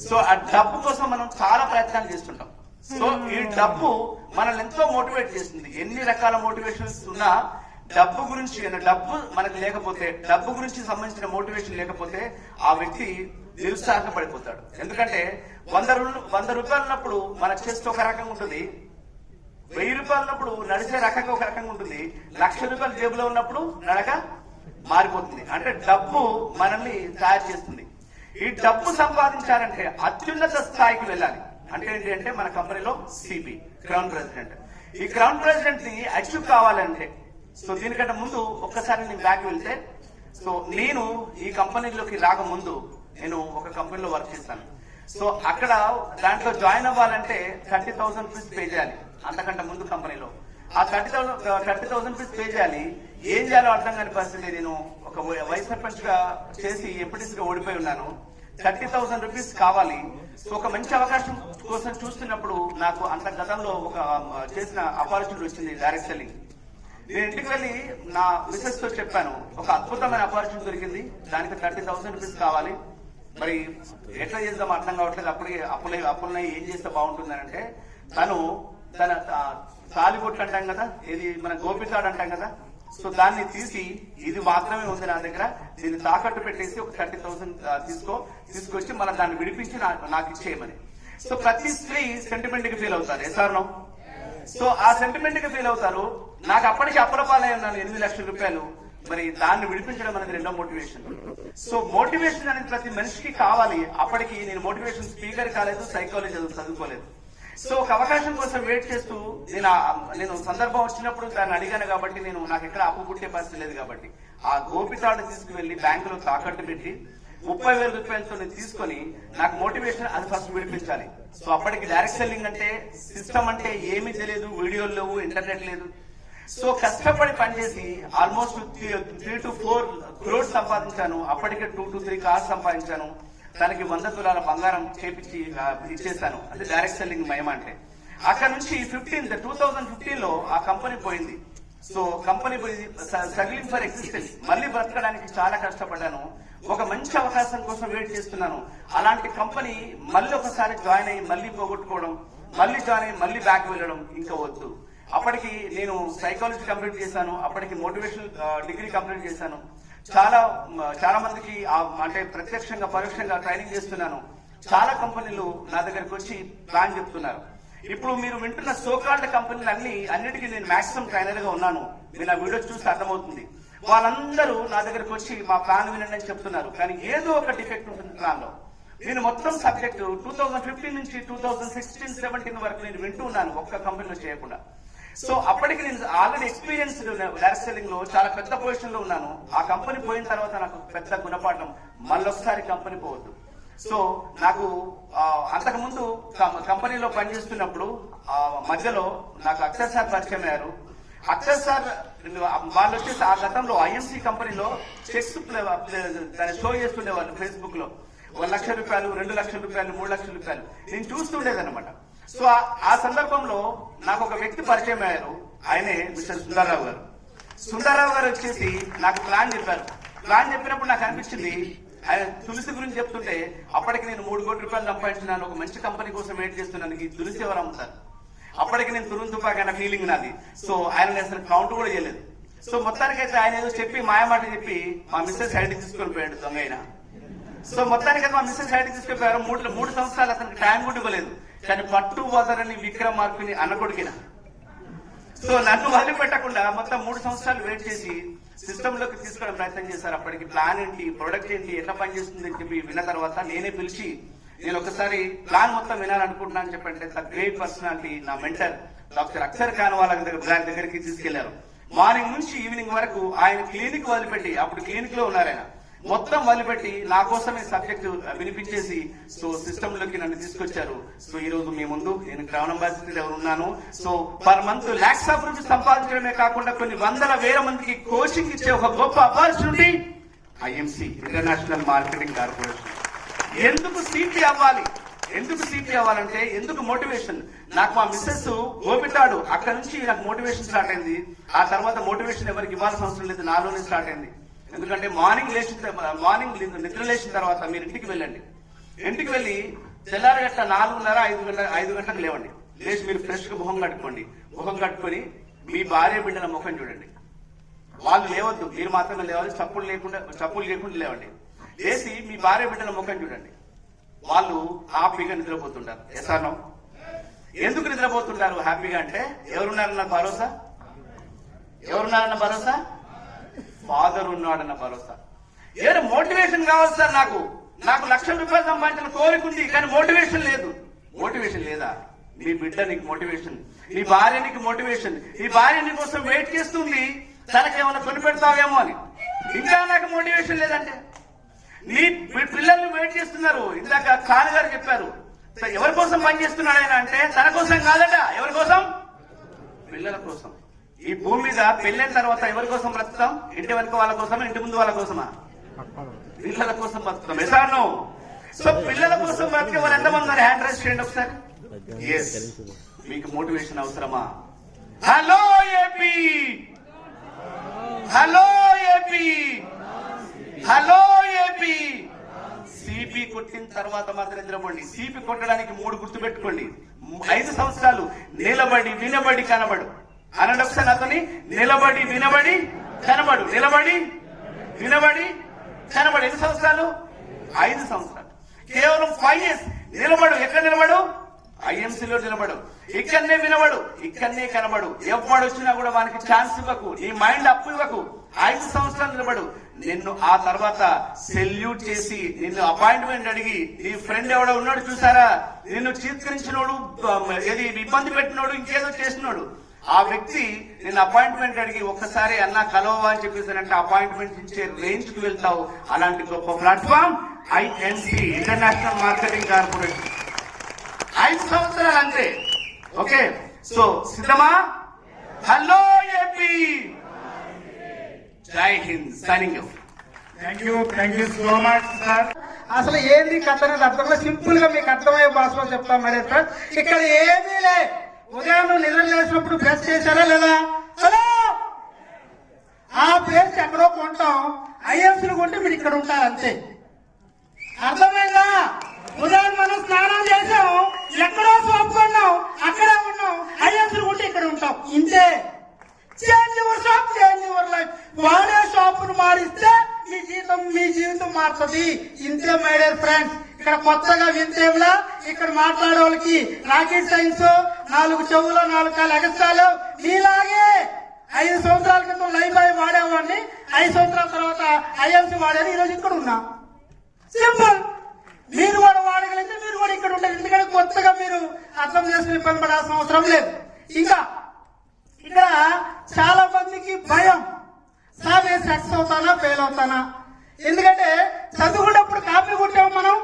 సో ఆ డబ్బు కోసం మనం చాలా ప్రయత్నాలు చేస్తుంటాం. సో ఈ డబ్బు మనల్ని ఎంతో మోటివేట్ చేస్తుంది. ఎన్ని రకాల మోటివేషన్స్ ఉన్నా డబ్బు గురించి, డబ్బు మనకు లేకపోతే, డబ్బు గురించి సంబంధించిన మోటివేషన్ లేకపోతే ఆ వ్యక్తి నిరుత్సాహపడిపోతాడు. ఎందుకంటే 100 రూపాయలు ఉన్నప్పుడు మన చెస్ట్ ఒక రకంగా ఉంటుంది, 1000 రూపాయలు ఉన్నప్పుడు నడిచే రకంగా ఒక రకంగా ఉంటుంది, 1,00,000 రూపాయలు జేబులో ఉన్నప్పుడు నడక మారిపోతుంది. అంటే డబ్బు మనల్ని తయారు చేస్తుంది. ఈ డబ్బు సంపాదించాలంటే అత్యున్నత స్థాయికి వెళ్ళాలి. అంటే ఏంటి అంటే మన కంపెనీలో సిపి క్రౌన్ ప్రెసిడెంట్. ఈ క్రౌన్ ప్రెసిడెంట్ ని అచీవ్ కావాలంటే, సో దీనికంటే ముందు ఒక్కసారి నేను బ్యాక్ వెళ్తే, సో నేను ఈ కంపెనీలోకి రాకముందు నేను ఒక కంపెనీలో వర్క్ చేస్తాను. సో అక్కడ దాంట్లో జాయిన్ అవ్వాలంటే 30,000 రూపీస్ పే చేయాలి. అంతకంటే ముందు కంపెనీలో ఆ 30,000 రూపీస్ పే చేయాలి. ఏం చేయాలో అర్థం కాని పరిస్థితి. నేను ఒక వైస్ సర్పంచ్ గా చేసి ఎంపీటీసీ గా ఓడిపోయి ఉన్నాను. 30,000 రూపీస్ కావాలి. సో ఒక మంచి అవకాశం కోసం చూస్తున్నప్పుడు నాకు అంత గతంలో ఒక చేసిన ఆపర్చునిటీ వచ్చింది, డైరెక్ట్ సెల్లింగ్. నేను ఇంటికి వెళ్ళి నా మిసెస్ తో చెప్పాను, ఒక అద్భుతమైన ఆపర్చునిటీ దొరికింది, దానికి 30,000 రూపీస్ కావాలి, మరి ఎట్లా చేద్దాం అర్థం కావట్లేదు. అప్పటికి అప్పులున్నాయి, ఏం చేస్తే బాగుంటుందని అంటే తన తాలిబొట్లు అంటాం కదా, ఇది మన గోపితాడు అంటాం కదా, సో దాన్ని తీసి ఇది మాత్రమే ఉంది నా దగ్గర, దీన్ని తాకట్టు పెట్టేసి ఒక 30,000 తీసుకొచ్చి మళ్ళీ దాన్ని విడిపించి నాకు ఇచ్చేయమని. సో ప్రతి స్త్రీ సెంటిమెంట్ కి ఫీల్ అవుతారు, ఎస్ఆర్నో. సో ఆ సెంటిమెంట్ కి ఫీల్ అవుతారు. నాకు అప్పటికి అప్పలపాలై ఉన్నాను 8 లక్షల రూపాయలు. మరి దాన్ని విడిపించడం అనేది రెండో మోటివేషన్. సో మోటివేషన్ అనేది ప్రతి మనిషికి కావాలి. అప్పటికి నేను మోటివేషన్ స్పీకర్ కాలేదు, సైకాలజీ చదువుకోలేదు. సో ఒక అవకాశం కోసం వెయిట్ చేస్తూ నేను సందర్భం వచ్చినప్పుడు దాన్ని అడిగాను కాబట్టి, నాకు ఎక్కడ అప్పు పుట్టే పరిస్థితి లేదు కాబట్టి ఆ గోపితాడు తీసుకువెళ్లి బ్యాంకులో తాకట్టు పెట్టి 30,000 రూపాయలతో నేను తీసుకొని నాకు మోటివేషన్ అది ఫస్ట్ విడిపించాలి. సో అప్పటికి డైరెక్ట్ సెల్లింగ్ అంటే సిస్టమ్ అంటే ఏమీ తెలియదు, వీడియోలు లేవు, ఇంటర్నెట్ లేదు. సో కష్టపడి పనిచేసి ఆల్మోస్ట్ 3 to 4 crores సంపాదించాను. అప్పటికే 2 to 3 కార్స్ సంపాదించాను. తనకి 100 తులాల బంగారం చేపించి ఇచ్చేసాను. అంటే డైరెక్ట్ సెల్లింగ్ మయం అంటే. అక్కడ నుంచి 2015 లో ఆ కంపెనీ పోయింది. So company struggling for existence, మళ్ళీ బ్రతకడానికి చాలా కష్టపడ్డాను. ఒక మంచి అవకాశం కోసం వెయిట్ చేస్తున్నాను. అలాంటి కంపెనీ మళ్ళీ ఒకసారి జాయిన్ అయ్యి మళ్ళీ పోగొట్టుకోవడం, మళ్ళీ జాయిన్ అయ్యి మళ్ళీ బ్యాక్ వెళ్ళడం ఇంకా వద్దు. అప్పటికి నేను సైకాలజీ కంప్లీట్ చేశాను, అప్పటికి మోటివేషనల్ డిగ్రీ కంప్లీట్ చేశాను. చాలా మందికి అంటే ప్రత్యక్షంగా పరోక్షంగా ట్రైనింగ్ చేస్తున్నాను. చాలా కంపెనీలు నా దగ్గరకు వచ్చి ప్లాన్ చెప్తున్నారు. ఇప్పుడు మీరు వింటున్న సోకాల్డ్ కంపెనీలు అన్నిటికీ నేను మాక్సిమం ట్రైనర్ గా ఉన్నాను. మీరు నా వీడియో చూస్తే అర్థమవుతుంది. వాళ్ళందరూ నా దగ్గరకు వచ్చి మా ప్లాన్ వినండి అని చెప్తున్నారు. కానీ ఏదో ఒక డిఫెక్ట్ ఉంటుంది ప్లాన్ లో. నేను మొత్తం సబ్జెక్టు 2015 నుంచి 2016-17 వరకు నేను వింటూ ఉన్నాను, ఒక్క కంపెనీలో చేయకుండా. సో అప్పటికి నేను ఆల్రెడీ ఎక్స్పీరియన్స్ డైరెక్ట్ సెల్లింగ్ లో చాలా పెద్ద పొజిషన్ లో ఉన్నాను. ఆ కంపెనీ పోయిన తర్వాత నాకు పెద్ద గుణపాఠం, మళ్ళొకసారి కంపెనీ పోవద్దు. సో నాకు అంతకుముందు కంపెనీలో పనిచేస్తున్నప్పుడు మధ్యలో నాకు అక్షర్ సార్ పరిచయం అయ్యారు. అక్షర్ సార్ వాళ్ళు వచ్చేసి ఆ గతంలో ఐఎంసీ కంపెనీలో చెక్స్ దాన్ని షో చేస్తుండేవాళ్ళు ఫేస్బుక్ లో. 1 లక్ష రూపాయలు, 2 లక్షల రూపాయలు, 3 లక్షల రూపాయలు నేను చూస్తుండేదన్నమాట. సో ఆ సందర్భంలో నాకు ఒక వ్యక్తి పరిచయం అయ్యారు. ఆయనే మిస్టర్ సుందర్రావు గారు. సుందర్రావు గారు వచ్చేసి నాకు ప్లాన్ చెప్పారు. ప్లాన్ చెప్పినప్పుడు నాకు అనిపించింది, ఆయన తులసి గురించి చెప్తుంటే అప్పటికి నేను 3 కోట్ల రూపాయలు సంపాదించినాను, ఒక మంచి కంపెనీ కోసం వెయిట్ చేస్తున్నాను, ఈ తులసి ఎవరు అమ్ముతారు? అప్పటికి నేను తురుం తుపాకైన ఫీలింగ్ నాది. సో ఆయన అసలు కౌంట్ కూడా చేయలేదు. సో మొత్తానికైతే ఆయన ఏదో చెప్పి మాయమాట చెప్పి మా మిస్సెస్ సైడ్ తీసుకొని పోయాడు దొంగ అయినా. సో మొత్తానికైతే మా మిస్సెస్ సైడ్ తీసుకెళ్లిపోయారు. మూడు సంవత్సరాలు అతనికి టైం కూడా ఇవ్వలేదు. కానీ పట్టు వదలని విక్రమార్కుని అన్న కొడుకిన. సో నన్ను వదిలిపెట్టకుండా మొత్తం 3 సంవత్సరాలు వెయిట్ చేసి సిస్టమ్ లోకి తీసుకోవడం ప్రయత్నం చేశారు. అప్పటికి ప్లాన్ ఏంటి, ప్రొడక్ట్ ఏంటి, ఎట్లా పనిచేస్తుంది అని చెప్పి విన్న తర్వాత నేనే పిలిచి నేను ఒకసారి ప్లాన్ మొత్తం వినాలనుకుంటున్నాను అని చెప్పంటే ద గ్రేట్ పర్సనాలిటీ నా మెంటర్ డాక్టర్ అక్షర్ ఖాన్ వాళ్ళ దగ్గరికి తీసుకెళ్లారు. మార్నింగ్ నుంచి ఈవినింగ్ వరకు ఆయన క్లినిక్ వదిలిపెట్టి, అప్పుడు క్లినిక్ లో ఉన్నారు ఆయన, మొత్తం వదిలిపెట్టి నా కోసమే సబ్జెక్ట్ వినిపించేసి సో సిస్టమ్ లోకి నన్ను తీసుకొచ్చారు. సో ఈ రోజు మీ ముందు నేను క్రౌన్ అంబాసిడర్ ఉన్నాను. So per month lakhs of rupees సంపాదించడమే కాకుండా కొన్ని వందల వేల మందికి కోచింగ్ ఇచ్చే ఒక గొప్ప opportunity IMC international marketing corporation. ఎందుకు సిపి అవ్వాలి, ఎందుకు సిపి అవ్వాలంటే ఎందుకు మోటివేషన్. నాకు మా మిస్సెస్ గోపితాడు, అక్కడ నుంచి నాకు మోటివేషన్ స్టార్ట్ అయింది. ఆ తర్వాత మోటివేషన్ ఎవరికి ఇవ్వాల్సిన అవసరం లేదు, నాలోనే స్టార్ట్ అయింది. ఎందుకంటే మార్నింగ్ నిద్ర లేచిన తర్వాత మీరు ఇంటికి వెళ్ళండి. ఇంటికి వెళ్ళి తెల్లారగట్ల 4:30, 5 గంటలకు లేవండి. లేచి మీరు ఫ్రెష్ గా ముఖం కట్టుకోండి. ముఖం కట్టుకొని మీ భార్య బిడ్డల ముఖం చూడండి. వాళ్ళు లేవద్దు, మీరు మాత్రమే లేవాలి. చప్పులు లేకుండా లేవండి. లేచి మీ భార్య బిడ్డల ముఖం చూడండి. వాళ్ళు హ్యాపీగా నిద్రపోతుంటారు. ఎసానో ఎందుకు నిద్రపోతుంటారు హ్యాపీగా అంటే ఎవరున్నారన్న భరోసా, ఎవరున్నారన్న భరోసా, ఫాదర్ ఉన్నాడన్న భరోసా. ఏదో మోటివేషన్ కావాలి సార్, నాకు ₹1,00,000 సంపాదించిన కోరిక ఉంది కానీ మోటివేషన్ లేదు. మోటివేషన్ లేదా? మీ బిడ్డ నీకు మోటివేషన్, నీ భార్య నీకు మోటివేషన్. నీ భార్య నీ కోసం వెయిట్ చేస్తుంది, తనకేమైనా కొనిపెడతావేమో అని. ఇంకా నాకు మోటివేషన్ లేదంటే నీ పిల్లల్ని వెయిట్ చేస్తున్నారు. ఇందాక ఖాన్ గారు చెప్పారు ఎవరి కోసం పనిచేస్తున్నాడు ఆయన అంటే తన కోసం కాదట. ఎవరి కోసం? పిల్లల కోసం. ఈ భూమి మీద పెళ్ళైన తర్వాత ఎవరి కోసం బ్రతుకుతాం? ఇంటి వెనుక వాళ్ళ కోసమా, ఇంటి ముందు వాళ్ళ కోసమా? పిల్లల కోసం బతుకుతాం. ఎసానో? సో పిల్లల కోసం బ్రతికే వాళ్ళు ఎంతమంది ఉన్నారు? హ్యాండ్ రైజ్ చేయండి ఒకసారి. ఎస్, మీకు మోటివేషన్ అవసరమా? Hello AP, hello AP, hello AP. CP కొట్టిన తర్వాత మాత్రం నిద్రపోండి. సిపి కొట్టడానికి 3 గుర్తు పెట్టుకోండి. 5 సంవత్సరాలు నిలబడి వినబడి కనబడు అనండి ఒకసారి అతని. నిలబడి వినబడి కనబడు, నిలబడి వినబడి కనబడు. ఎన్ని సంవత్సరాలు? 5 సంవత్సరాలు. కేవలం 5 years నిలబడు. ఎక్కడ నిలబడు? ఐఎంసీలో నిలబడు. ఇక్కడనే వినబడు, ఇక్కడనే కనబడు. ఎవడు వచ్చినా కూడా వానికి ఛాన్స్ ఇవ్వకు, నీ మైండ్ అప్పు ఇవ్వకు. 5 సంవత్సరాలు నిలబడు. నిన్ను ఆ తర్వాత సెల్యూట్ చేసి నిన్ను అపాయింట్మెంట్ అడిగి, నీ ఫ్రెండ్ ఎవడో ఉన్నాడు చూసారా, నిన్ను చీత్కరించినోడు, ఏది ఇబ్బంది పెట్టినోడు, ఇంకేదో చేసినోడు, ఆ వ్యక్తి నిన్ను అపాయింట్మెంట్ అడిగి ఒక్కసారి అన్నా కలవా అని చెప్పేసానంటే అపాయింట్మెంట్ ఇచ్చే రేంజ్ కి వెళ్తావు. అలాంటి గొప్ప platform INC international marketing corporation. 5 సంవత్సరాలు అంతే. ఓకే, సో సిద్ధమా? హలో ఏపీ, జై Hind, signing off. Thank you so much sir. అసలు ఏంది కథ అనేది అర్థంలో సింపుల్ గా మీకు అర్థమయ్యే భాషలో చెప్తాం మరి సార్. ఇక్కడ ఏమీ లే. ఉదయం నిద్ర లేచినప్పుడు బ్రష్ చేశారా లేదా? హలో, ఆ ప్లేస్ ఎక్కడో కొంటాం, ఐఎంసీలు కొంటే మీరు ఇక్కడ ఉంటారు అంతే. అర్థమైందా? ఉదయం మనం స్నానం చేసాం, ఎక్కడో సోప్ కొన్నాం, అక్కడే ఉన్నాం, ఐఎంసీలు కొంటే ఇక్కడ ఉంటాం, ఇంతే. Change your shop, change your life. వాడే షాపును మారిస్తే మీ జీవితం మారుతుంది. ఇంతే మై డియర్ ఫ్రెండ్స్. ఇక్కడ కొత్తగా వింతేంలా, ఇక్కడ మాట్లాడే వాళ్ళకి రాకెట్ సైన్స్, 4 చెవులు 4 కాళ్ళు ఎగస్ట్రాలు. మీలాగే 5 సంవత్సరాల క్రితం లైఫ్ బాయ్ వాడేవాడిని, 5 సంవత్సరాల తర్వాత ఐఎంసీ వాడాను, ఈరోజు ఇక్కడ ఉన్నా. సింపుల్. మీరు కూడా వాడగలిగితే మీరు కూడా ఇక్కడ ఉండాలి. ఎందుకంటే కొత్తగా మీరు అర్థం చేసుకుని ఇబ్బంది పడాల్సిన అవసరం లేదు. ఇంకా ఇక్కడ చాలా మందికి భయం, సార్ నేను సక్సెస్ అవుతానా ఫెయిల్ అవుతానా. ఎందుకంటే చదువుకున్నప్పుడు కాపీ కొట్టాము మనం,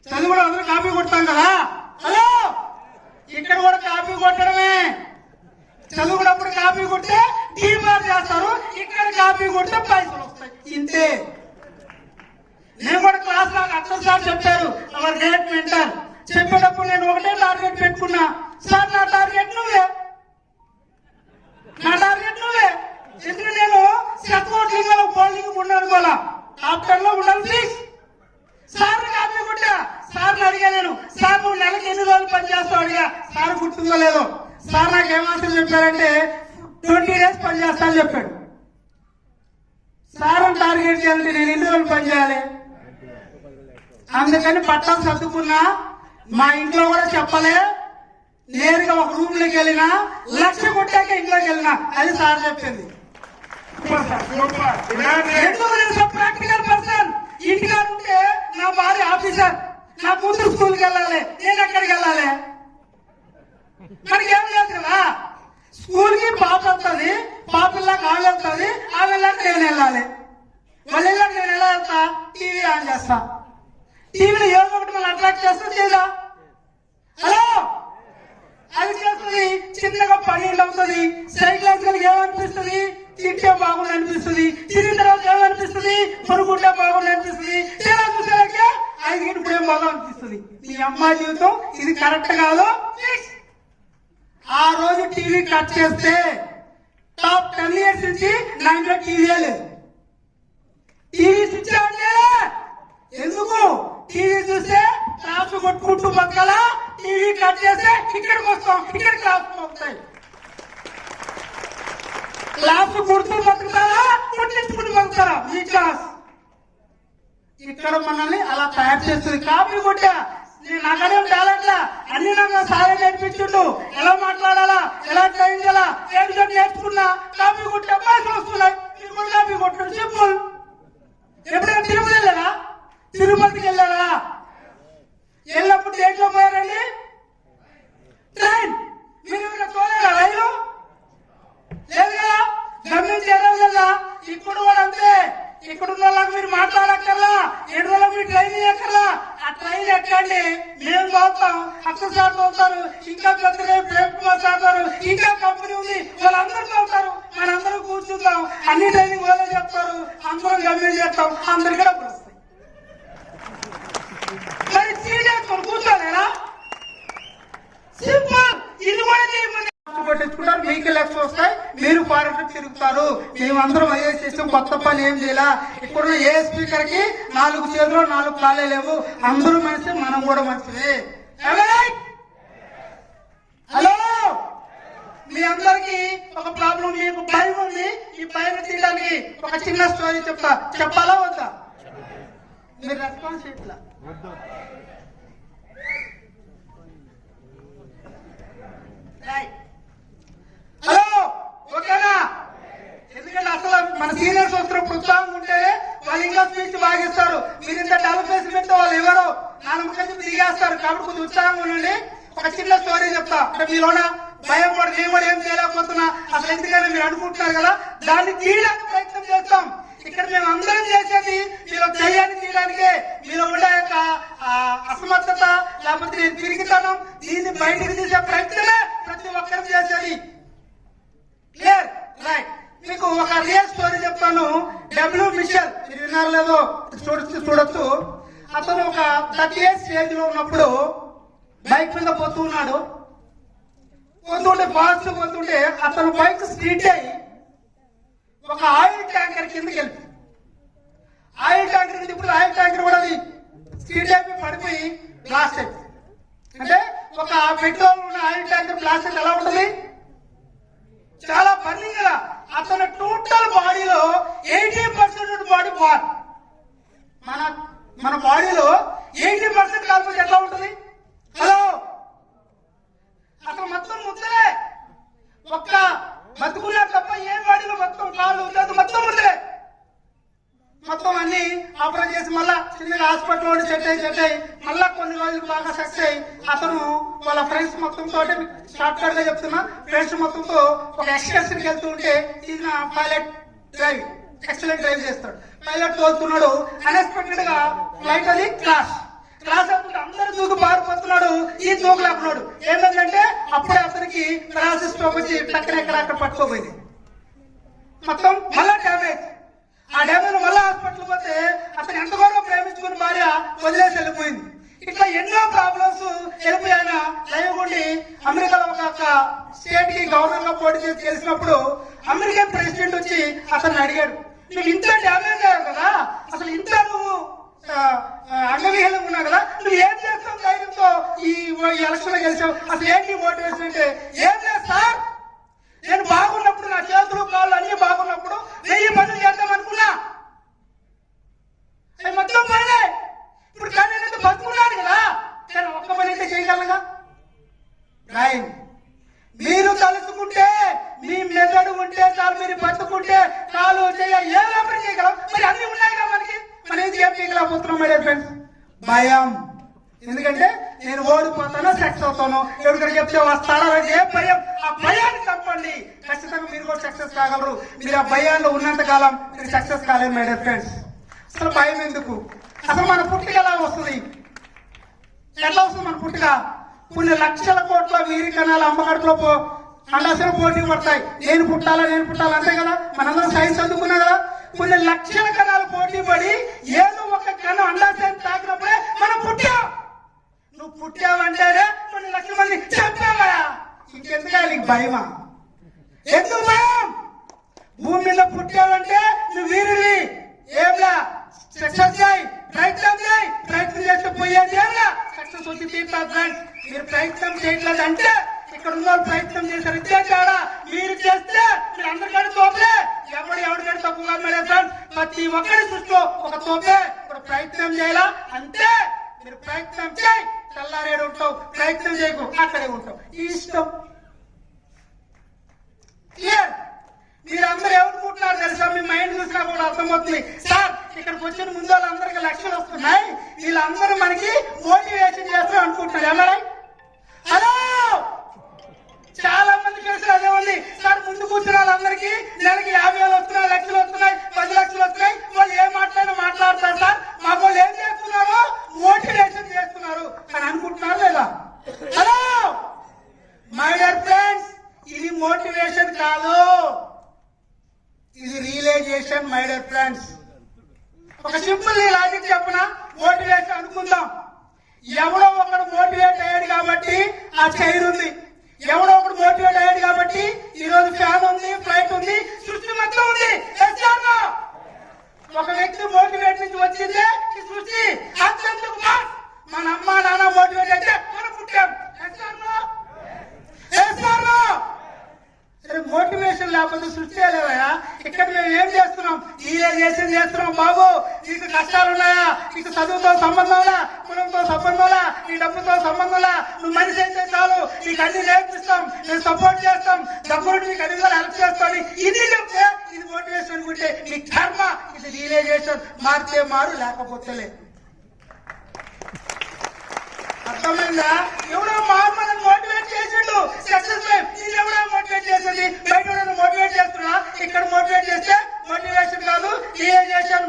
చదువుకున్న అందరూ కాపీ కొడతాం కదా. హలో, ఇక్కడ కూడా కాపీ కొట్టడమే. చదువుకున్నప్పుడు కాపీ కొట్టే టీమార్ చేస్తారు, ఇక్కడ కాపీ కొడితే పైసలు వస్తాయి, ఇంతే. నేను కూడా క్లాస్ నాకు అక్షర్ సార్ చెప్పారు, అవర్ గ్రేట్ మెంటర్. చెప్పేటప్పుడు నేను ఒకటే టార్గెట్ పెట్టుకున్నా, సార్ నా టార్గెట్ నువ్వే, నా టార్గెట్ నువ్వే. ఎందుకంటే నేను సెకండ్ బౌలింగ్ ఉండాలనుకోవాలా, టాప్ 10 లో ఉండాలి ప్లీజ్. సార్ కాపీ కొట్టా, సార్ని అడిగా నేను, సార్ నువ్వు నెలకి ఎన్ని రోజులు పనిచేస్తావు అడిగా. సార్ గుర్తుందో లేదో, సార్ నాకు ఏమాత్రం చెప్పారంటే 20 days పనిచేస్తా అని చెప్పాడు. సార్ని టార్గెట్ చేయాలంటే నేను ఎన్ని రోజులు పని చేయాలి? అందుకని పట్టాలు సర్దుకున్నా, మా ఇంట్లో కూడా చెప్పలే, నేరుగా ఒక రూమ్ లోకి వెళ్ళినా, 1,00,000 కొట్టాక ఇంట్లోకి వెళ్ళినా, అది సార్ చెప్పింది. ఎందుకు తెలుసా? Practical person. ఇంటికాడ ఉంటే నా భార్య ఆఫీసర్, నా కూతురు స్కూల్కి వెళ్ళాలి, నేను ఎక్కడికి వెళ్ళాలి? మనకి ఏం లేదు కదా. స్కూల్ కి పాప వస్తుంది, పాప వెళ్ళాక ఆమె వెళ్తుంది, ఆమె వెళ్ళాక నేను వెళ్ళాలి. వాళ్ళు వెళ్ళాక నేను ఎలా వెళ్తా? టీవీ ఆన్ చేస్తా. టీవీలో ఏదో ఒకటి మనం అట్రాక్ట్ చేస్తా లేదా? హలో, అది చేస్తుంది. చిన్నగా పన్నీళ్ళు అవుతుంది. సైకిల్ వేసుకొని ఏమనిపిస్తుంది? తింటే బాగుండి అనిపిస్తుంది. తిరిగిన తర్వాత ఏమనిపిస్తుంది? పనుకుంటే బాగుండి అనిపిస్తుంది. తీరా చూసేలాగే 5 గంటలు ఇప్పుడు ఏం బాగా అనిపిస్తుంది. మీ అమ్మాయి జీవితం ఇది కరెక్ట్ కాదు. ఆ రోజు టీవీ కట్ చేస్తే టాప్ 10 ఇయర్స్ నుంచి నా ఇంట్లో టీవీ లేదు. టీవీ స్విచ్ ఆన్ చేయలే. ఎందుకు? టీవీ చూస్తే క్లాస్ కొట్టుకుంటూ బతకాలా? టీవీ కట్ చేస్తే ఇక్కడికి వస్తాం, ఇక్కడ క్లాస్ పోతాయి. క్లాస్ కొడుతూ బతుకుతారా, కొట్టించుకుంటూ బతుకుతారా? ఈ క్లాస్ ఇక్కడ మనల్ని అలా తయారు చేస్తుంది. కాపీ కొట్టా, నాకనేం టాలెంట్లా, అన్ని నాకు సాయం నేర్పించుండు. ఎలా మాట్లాడాలా, ఎలా ట్రైన్ చేయాలా, ఏదో నేర్చుకున్నా. కాపీ కొట్టే అబ్బాయిలు వస్తున్నాయి, మీరు కూడా కాపీ కొట్టండి. సింపుల్. ఎప్పుడైనా తిరుపతి వెళ్ళారా? తిరుపతికి వెళ్ళారా? వెళ్ళినప్పుడు దేంట్లో పోయారండి? ట్రైన్. మీరు ఏమైనా తోలేరా రైలు? లేదు కదా. గమనించారా లేదా? ఇప్పుడు కూడా అంతే. ఇక్కడ ఉన్న వాళ్ళకి మీరు మాట్లాడక్కర్లా, 7 రోజులకు మీరు ట్రైన్ ఎక్కర్లా. ఆ ట్రైన్ ఎక్కండి, మేము చదువుతాం, అక్షర్ సార్ చదువుతారు, ఇంకా పెద్దగా ప్రేమ్ కుమార్ సార్ గారు, ఇంకా కంపెనీ ఉంది, వాళ్ళందరూ చదువుతారు. మనందరూ కూర్చుంటాం, అన్ని ట్రైనింగ్ వాళ్ళే చెప్తారు, అందరం గమ్యం చేస్తాం, అందరికీ డబ్బులు వస్తాయి. మరి సీట్ వేసుకొని కూర్చోలేరా? సింపుల్. ఇది కూడా చేయమని పట్టించుకుంటారు. మీకు లెక్స్ వస్తాయి, మీరు ఫారెస్ట్ తిరుగుతారు. మేమందరం ఐఏఎస్ చేసాం, కొత్త పని ఏం చేయాల. ఇప్పుడున్న ఏ స్పీకర్ కి 4 చేతులు 4 కాళ్ళే లేవు. అందరూ మనిషి, మనం కూడా మనిషి. హలో, మీ అందరికి ఒక ప్రాబ్లం, మీకు భయం ఉంది. ఈ భయం తీయడానికి ఒక చిన్న స్టోరీ చెప్తా. చెప్పాలా వద్దా? మీరు రెస్పాన్స్ ఇట్లా హలో, ఓకేనా? ఎందుకంటే అసలు మన సీనియర్స్ వస్తున్నప్పుడు ఉత్సాహం ఉంటే వాళ్ళు ఇంకా స్పీచ్ బాగిస్తారు. మీరు ఇంత డెవలప్ చేసి పెడితే వాళ్ళు ఎవరు నాలుగు దిగేస్తారు. కాబట్టి కొంచెం ఉత్సాహంగా ఉండండి. ఒక చిన్న స్టోరీ చెప్తా. అంటే మీలోన భయం కూడా, నేను కూడా ఏం చేయలేకపోతున్నా, అసలు ఎందుకని మీరు అనుకుంటున్నారు కదా, దాన్ని తీయడానికి ప్రయత్నం చేస్తాం. ఇక్కడ మేము అందరం చేసేది మీలో ధైర్యాన్ని తీయడానికే. మీలో ఉండే యొక్క అసమర్థత, లేకపోతే నేను తిరిగితనం, దీన్ని బయటకు తీసే ప్రయత్నమే ప్రతి ఒక్కరు చేసేది. క్లియర్? రైట్. మీకు ఒక రియల్ స్టోరీ చెప్తాను. డబ్ల్యూ మిషెల్, మీరు విన్నారు లేదో చూడొచ్చు. అతను ఒక 30 ఇయర్స్ ఏజ్ లో ఉన్నప్పుడు బైక్ మీద పోతున్నాడు. పోతుంటే ఫాస్ట్ పోతుంటే అతను బైక్ స్ట్రీట్ అయ్యి ఒక ఆయిల్ ట్యాంకర్ కిందకి వెళ్ళి, ఆయిల్ ట్యాంకర్ కింద, ఇప్పుడు ఆయిల్ ట్యాంకర్ కూడా అది స్ట్రీట్ అయిపోయి పడిపోయి బ్లాస్ట్ అయిపోయింది. అంటే ఒక పెట్రోల్ ఉన్న ఆయిల్ ట్యాంకర్ బ్లాస్ట్ అయితే ఎలా ఉంటుంది? చాలా బర్నింగ్ గా. అతని టోటల్ బాడీలో 80% బాడీ బార్. మన బాడీలో 80% కాకపోతే ఎట్లా ఉంటుంది? హలో, అసలు మొత్తం ముద్దలే. ఒక్క బతుకున్నా తప్ప ఏ బాడీలో మొత్తం కాళ్ళు మొత్తం ముద్దలే. మొత్తం అన్ని ఆపరేట్ చేసి మళ్ళా చిన్నగా హాస్పిటల్ సెట్ అయ్యి మళ్ళా కొన్ని రోజులు బాగా సక్సెస్ అయ్యి అతను వాళ్ళ ఫ్రెండ్స్ మొత్తంతో, షార్ట్ కట్ గా చెప్తున్నా, ఫ్రెండ్స్ మొత్తంతో ఒక ఎక్స్కర్షన్ కి వెళ్తూ ఉంటే ఈయన పైలట్ డ్రైవ్, ఎక్సలెంట్ డ్రైవ్ చేస్తాడు. పైలట్ తోలుతున్నాడు, అన్ఎక్స్పెక్టెడ్ గా ఫ్లైట్ అది క్రాష్ అవుతుంటే అందరూ దూకు పారిపోతున్నాడు. ఈ దూకులేకున్నాడు. ఏంటంటే అప్పుడే అతనికి క్రాష్ స్ట్రోక్ వచ్చి పక్కన ఎక్కడ పట్టుకోపోయింది. మొత్తం మళ్ళా డ్యామేజ్. ఆ డ్యామేజ్ మళ్ళా హాస్పిటల్ పోతే అతను ఎంతగానో ప్రేమించుకుని భార్య వదిలేసి వెళ్ళిపోయింది. ఇట్లా ఎన్నో ప్రాబ్లమ్స్ వెళ్ళిపోయాయన లైవ్ ఉండి అమెరికాలో ఒక స్టేట్ కి గవర్నర్ గా పోటీ చేసి గెలిచినప్పుడు అమెరికన్ ప్రెసిడెంట్ వచ్చి అతన్ని అడిగాడు, నువ్వు ఇంత డ్యామేజ్ అయ్యావు కదా, అసలు ఇంత నువ్వు అంగవిహీనంగా ఉన్నావు కదా, నువ్వు ఏం చేస్తావు ధైర్యంతో ఈ ఎలక్షన్ లో గెలిచావు, అసలు ఏంటి మోటివేషన్ అంటే, ఏం లేదు సార్, నేను బాగున్నప్పుడు నా చేతులు కాళ్ళు అన్ని బాగున్నప్పుడు 1000 పనులు చేద్దాం అనుకున్నా. భయం. ఎందుకంటే నేను ఓడిపోతానో సక్సెస్ అవుతాను, ఎవరికైనా చెప్తే వస్తాడో ఏ భయం. ఆ భయాన్ని తప్పండి, ఖచ్చితంగా మీరు కూడా సక్సెస్ కాగలరు. మీరు ఆ భయాల్లో ఉన్నంత కాలం మీరు సక్సెస్ కాలేరు మై డియర్ ఫ్రెండ్స్. అసలు భయం ఎందుకు? అసలు మన పుట్టుక ఎలా వస్తుంది? ఎట్లా వస్తుంది మన పుట్టుక? కొన్ని లక్షల కోట్ల వీరి కణాలు అమ్మకడుపులో అండాశలు పోటీ పడతాయి. నేను పుట్టాలా అంతే కదా. మనందరం సైన్స్ చదువుకున్నాం కదా. కొన్ని లక్షల కణాలు పోటీ పడి ఏదో ఒక కణం అండాశయాన్ని తాకినప్పుడే మనం పుట్టాం. నువ్వు పుట్టావంటేనే కొన్ని లక్షల మంది చంపావా? ఇంకెందుకు నీకు భయమా? ఎందుకు భయం? భూమి మీద పుట్టావంటే నువ్వు వీరుడివి. ఏంలా సక్సెస్ చేయి, ప్రయత్నం చేయి. ప్రయత్నం చేస్తే పోయేది ఏంలా సక్సెస్ వచ్చి తీర్తా. ఫ్రెండ్స్, మీరు ప్రయత్నం చేయట్లేదు అంటే ఇక్కడ ఉన్న వాళ్ళు ప్రయత్నం చేశారు. ఇచ్చే కాడా మీరు చేస్తే మీరు అందరికంటే తోపే. ఎవరికంటే తక్కువగా మేడే ఫ్రెండ్స్. ప్రతి ఒక్కరి దృష్టిలో ఒక తోపే. ఇప్పుడు ప్రయత్నం చేయాలా అంతే. మీరు ప్రయత్నం చేయి, తెల్లారేడు ఉంటావు. ప్రయత్నం చేయకు, అక్కడే ఉంటావు. ఈ ఇష్టం క్లియర్. మీరందరూ ఏమనుకుంటున్నారు తెలుసా? మీ మైండ్ చూసినా కూడా అర్థమవుతుంది. సార్, ఇక్కడికి వచ్చిన ముందు వాళ్ళందరికీ లక్షలు వస్తున్నాయి, వీళ్ళందరూ మనకి మోటివేషన్ చేస్తారు అనుకుంటున్నారు. ఏమన్నా? హలో, చాలా మంది కలిసి అదే ఉంది సార్. ముందు కూర్చున్న వాళ్ళందరికీ నెలకి 50,000 వస్తున్నాయి, లక్షలు వస్తున్నాయి, 10 లక్షలు వస్తున్నాయి. వాళ్ళు ఏం మాట్లాడతారు సార్. మాకు వాళ్ళు ఏం చేస్తున్నారు? మోటివేషన్ చేస్తున్నారు అని అనుకుంటున్నారు లేదా? హలో మై డియర్ ఫ్రెండ్స్, ఇది మోటివేషన్ కాదు, ఇది రియలైజేషన్ మై డియర్ ఫ్రెండ్స్. ఒక సింపుల్ లాజిక్ చెప్పిన మోటివేషన్ అనుకుందాం. ఎవడో ఒకడు మోటివేట్ అయ్యాడు కాబట్టి ఆ చైర్ ఉంది. ఎవడో ఒకడు మోటివేట్ అయ్యాడు కాబట్టి ఈ రోజు ఫ్యాన్ ఉంది, ఫ్లైట్ ఉంది, సృష్టి మొత్తం ఉంది. ఒక వ్యక్తి మోటివేట్ నుంచి వచ్చిందే ఈ సృష్టి. అంతెందుకు మన అమ్మ నాన్న మోటివేట్ అయితే మనం పుట్టాం. మోటివేషన్ లేకపోతే సృష్టి లేవయా. ఇక్కడ మేము ఏం చేస్తున్నాం? రియలైజేషన్ చేస్తున్నాం. బాబు, నీకు కష్టాలు ఉన్నాయా? నీకు చదువుతో సంబంధంలా, కులంతో సంబంధంలా, నీ డబ్బుతో సంబంధంలా, నువ్వు మనిషి అయితే చాలు, నీకు అన్ని నేర్పిస్తాం, నేను సపోర్ట్ చేస్తాం, డబ్బులు నీకు అన్ని హెల్ప్ చేస్తాను. ఇది చెప్తే ఇది మోటివేషన్ అనుకుంటే నీ కర్మ. ఇది రియలైజేషన్. మారితే మారు, లేకపోతే లేదు. అర్థమైందా? ఎవడో మనల్ని మోటివేట్ చేసిండు. సక్సెస్ ఎవడో మోటివేట్ చేసింది. బయట మోటివేట్ చేస్తున్నా, ఇక్కడ మోటివేట్ చేస్తే మోటివేషన్ కాదు, రియలైజేషన్.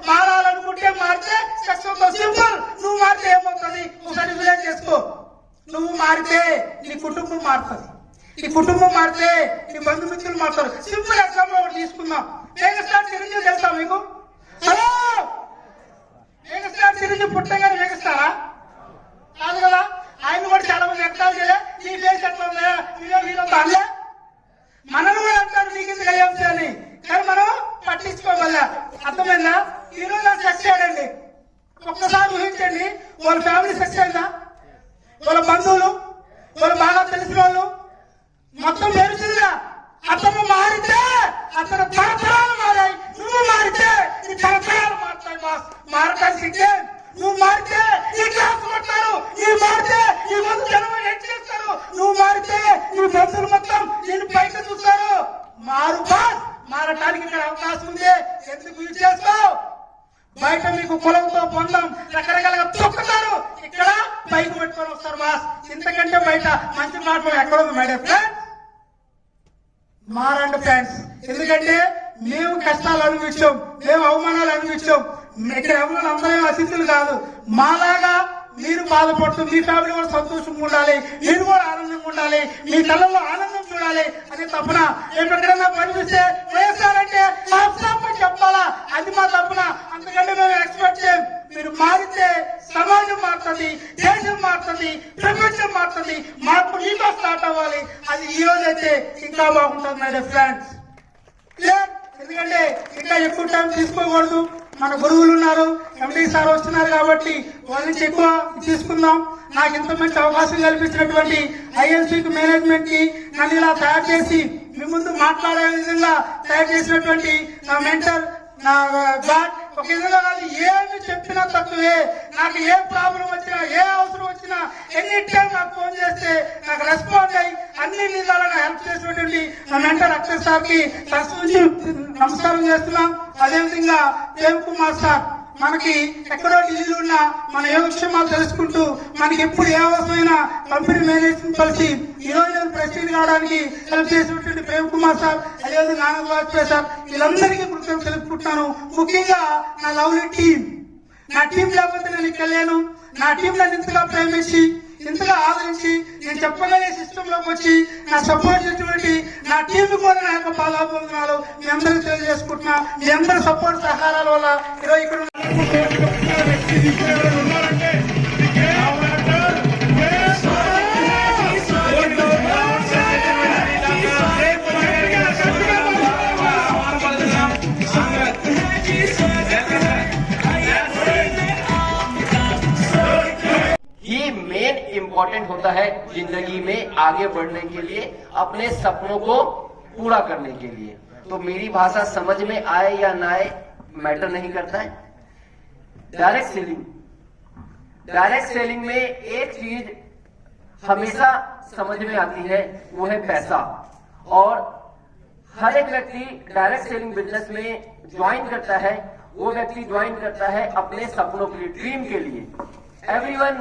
మారాలనుకుంటే మారితే సక్సెస్. సింపుల్. నువ్వు మారితే ఏమవుతుంది? ఒకసారి రిలేట్ చేసుకో. నువ్వు మారితే నీ కుటుంబం మారుతుంది, నీ కుటుంబం మారితే నీ బంధుమిత్రులు మారుతారు. సింపుల్ ఎగ్జాంపుల్ ఒకటి తీసుకుందాం. మెగాస్టార్ చిరంజీవి తెలుసా మీకు? హలో, మెగాస్టార్ చిరంజీవి పుట్టగానే మెగాస్టారా? కాదు కదా. ఆయన కూడా చాలా మంది ఎక్కాలి చేయలే. నీ ఫేస్ ఎట్లా ఉందా, హీరో తానే మనల్ని కూడా అంటారు నీకెందుకు అయ్యాం అని. కానీ మనం పట్టించుకోగల. అర్థమైందా? ఈ రోజు సక్సెస్ అయ్యాడండి. ఒక్కసారి ఊహించండి, వాళ్ళ ఫ్యామిలీ సక్సెస్ అయిందా? వాళ్ళ బంధువులు, వాళ్ళు బాగా తెలిసిన వాళ్ళు మొత్తం పెరుగుతుందిగా. అతను మారితే అతను తరతరాలు మారాయి. నువ్వు మారితే నీ తరతరాలు మారుతాయి. మారటానికి నువ్వు మారితే నీ క్లాస్ కొడతారు, నువ్వు మారితే నీ ముందు జనం ఎడ్ చేస్తారు, నువ్వు మారితే నీ బంధువులు మొత్తం నేను బయట చూస్తారు. మారటానికి ఇక్కడ అవకాశం ఉంది. ఎందుకు యూజ్ చేస్తావు? బయట మీకు కులంతో పొందం రకరకాలుగా తొక్కుతారు, ఇక్కడ పైకి పెట్టుకొని వస్తారు. బాస్, ఇంతకంటే బయట మంచి ప్లాట్ఫామ్ ఎక్కడ ఉంది మై డియర్ ఫ్రెండ్స్? మారండి ఫ్రెండ్స్. ఎందుకంటే మేము కష్టాలు అనుభవించాం, మేము అవమానాలు అనుభవించాం. ఇక్కడ ఎవరు అందరూ అతిథులు కాదు. మాలాగా మీరు బాధపడుతూ మీ ఫ్యామిలీ కూడా సంతోషంగా ఉండాలి, మీరు కూడా ఆనందంగా ఉండాలి, మీ కళ్ళల్లో ఆనందం చూడాలి అనే తప్పున ఎక్కడైనా పనిపిస్తే వేస్తారంటే చెప్పాలా, అది మా తప్పున. అంతకంటే మేము ఎక్స్పెక్ట్ చేయం. మీరు మారితే సమాజం మారుతుంది, దేశం మారుతుంది, ప్రపంచం మారుతుంది. మార్పు నీతో స్టార్ట్ అవ్వాలి. అది ఈ రోజు అయితే ఇంకా బాగుంటుంది మై డియర్ ఫ్రెండ్స్. ఎందుకంటే ఇంకా ఎక్కువ టైం తీసుకోకూడదు. మన గురువులు ఉన్నారు, ఎండి సార్ వస్తున్నారు కాబట్టి వాళ్ళ నుంచి ఎక్కువ తీసుకుందాం. నాకు ఇంత మంచి అవకాశం కల్పించినటువంటి ఐఎన్సీకి మేనేజ్మెంట్ కి, నన్ను ఇలా తయారు చేసి మీ ముందు మాట్లాడే విధంగా తయారు చేసినటువంటి నా మెంటర్, నా గాడ్, ఒక విధంగా కాదు ఏమి చెప్పినా తక్కువే. నాకు ఏ ప్రాబ్లం వచ్చినా, ఏ అవసరం వచ్చినా ఎనీ టైం నాకు ఫోన్ చేస్తే నాకు రెస్పాండ్ అయ్యి అన్ని విధాలుగా హెల్ప్ చేసినటువంటి నా మెంటర్ అక్షర్ సార్ కి నుంచి నమస్కారం చేస్తున్నాం. అదేవిధంగా దేవ్ కుమార్ సార్, మనకి ఎక్కడో ఢిల్లీలో ఉన్న మన యోగక్షేమాలు తెలుసుకుంటూ మనకి ఎప్పుడు ఏ అవసరమైన కంపెనీ మేనేజ్మెంట్ కలిసి ఈ రోజు నేను ప్రెసిడెంట్ కావడానికి హెల్ప్ చేసినటువంటి ప్రేమ్ కుమార్ సార్, అదేవిధంగా నాగ వాజ్పేయి సార్, వీళ్ళందరికీ కృతజ్ఞతలు తెలుపుకుంటున్నాను. ముఖ్యంగా నా లవ్లీ టీం, నా టీం లేకపోతే నేను ఇక్కడ లేను. నా టీం నన్ను ఇంతగా ప్రేమించి ఇంతగా ఆదరించి నేను చెప్పగలిగే సిస్టమ్ లోకి వచ్చి నా సపోర్ట్ చేసినటువంటి నా టీం కూడా నా యొక్క పాదాభివందనాలు మీ అందరికీ తెలియజేసుకుంటున్నా. మీ అందరి సపోర్ట్ సహకారాల వల్ల ఈరోజు ఇక్కడ मेन इम्पोर्टेंट होता है जिंदगी में आगे बढ़ने के लिए, अपने सपनों को पूरा करने के लिए। तो मेरी भाषा समझ में आए या ना आए मैटर नहीं करता है। डायरेक्ट सेलिंग में एक चीज हमेशा समझ में आती है, वो है पैसा। और हर एक व्यक्ति डायरेक्ट सेलिंग बिजनेस में ज्वाइन करता है, वो व्यक्ति ज्वाइन करता है अपने सपनों के लिए, ड्रीम के लिए। Everyone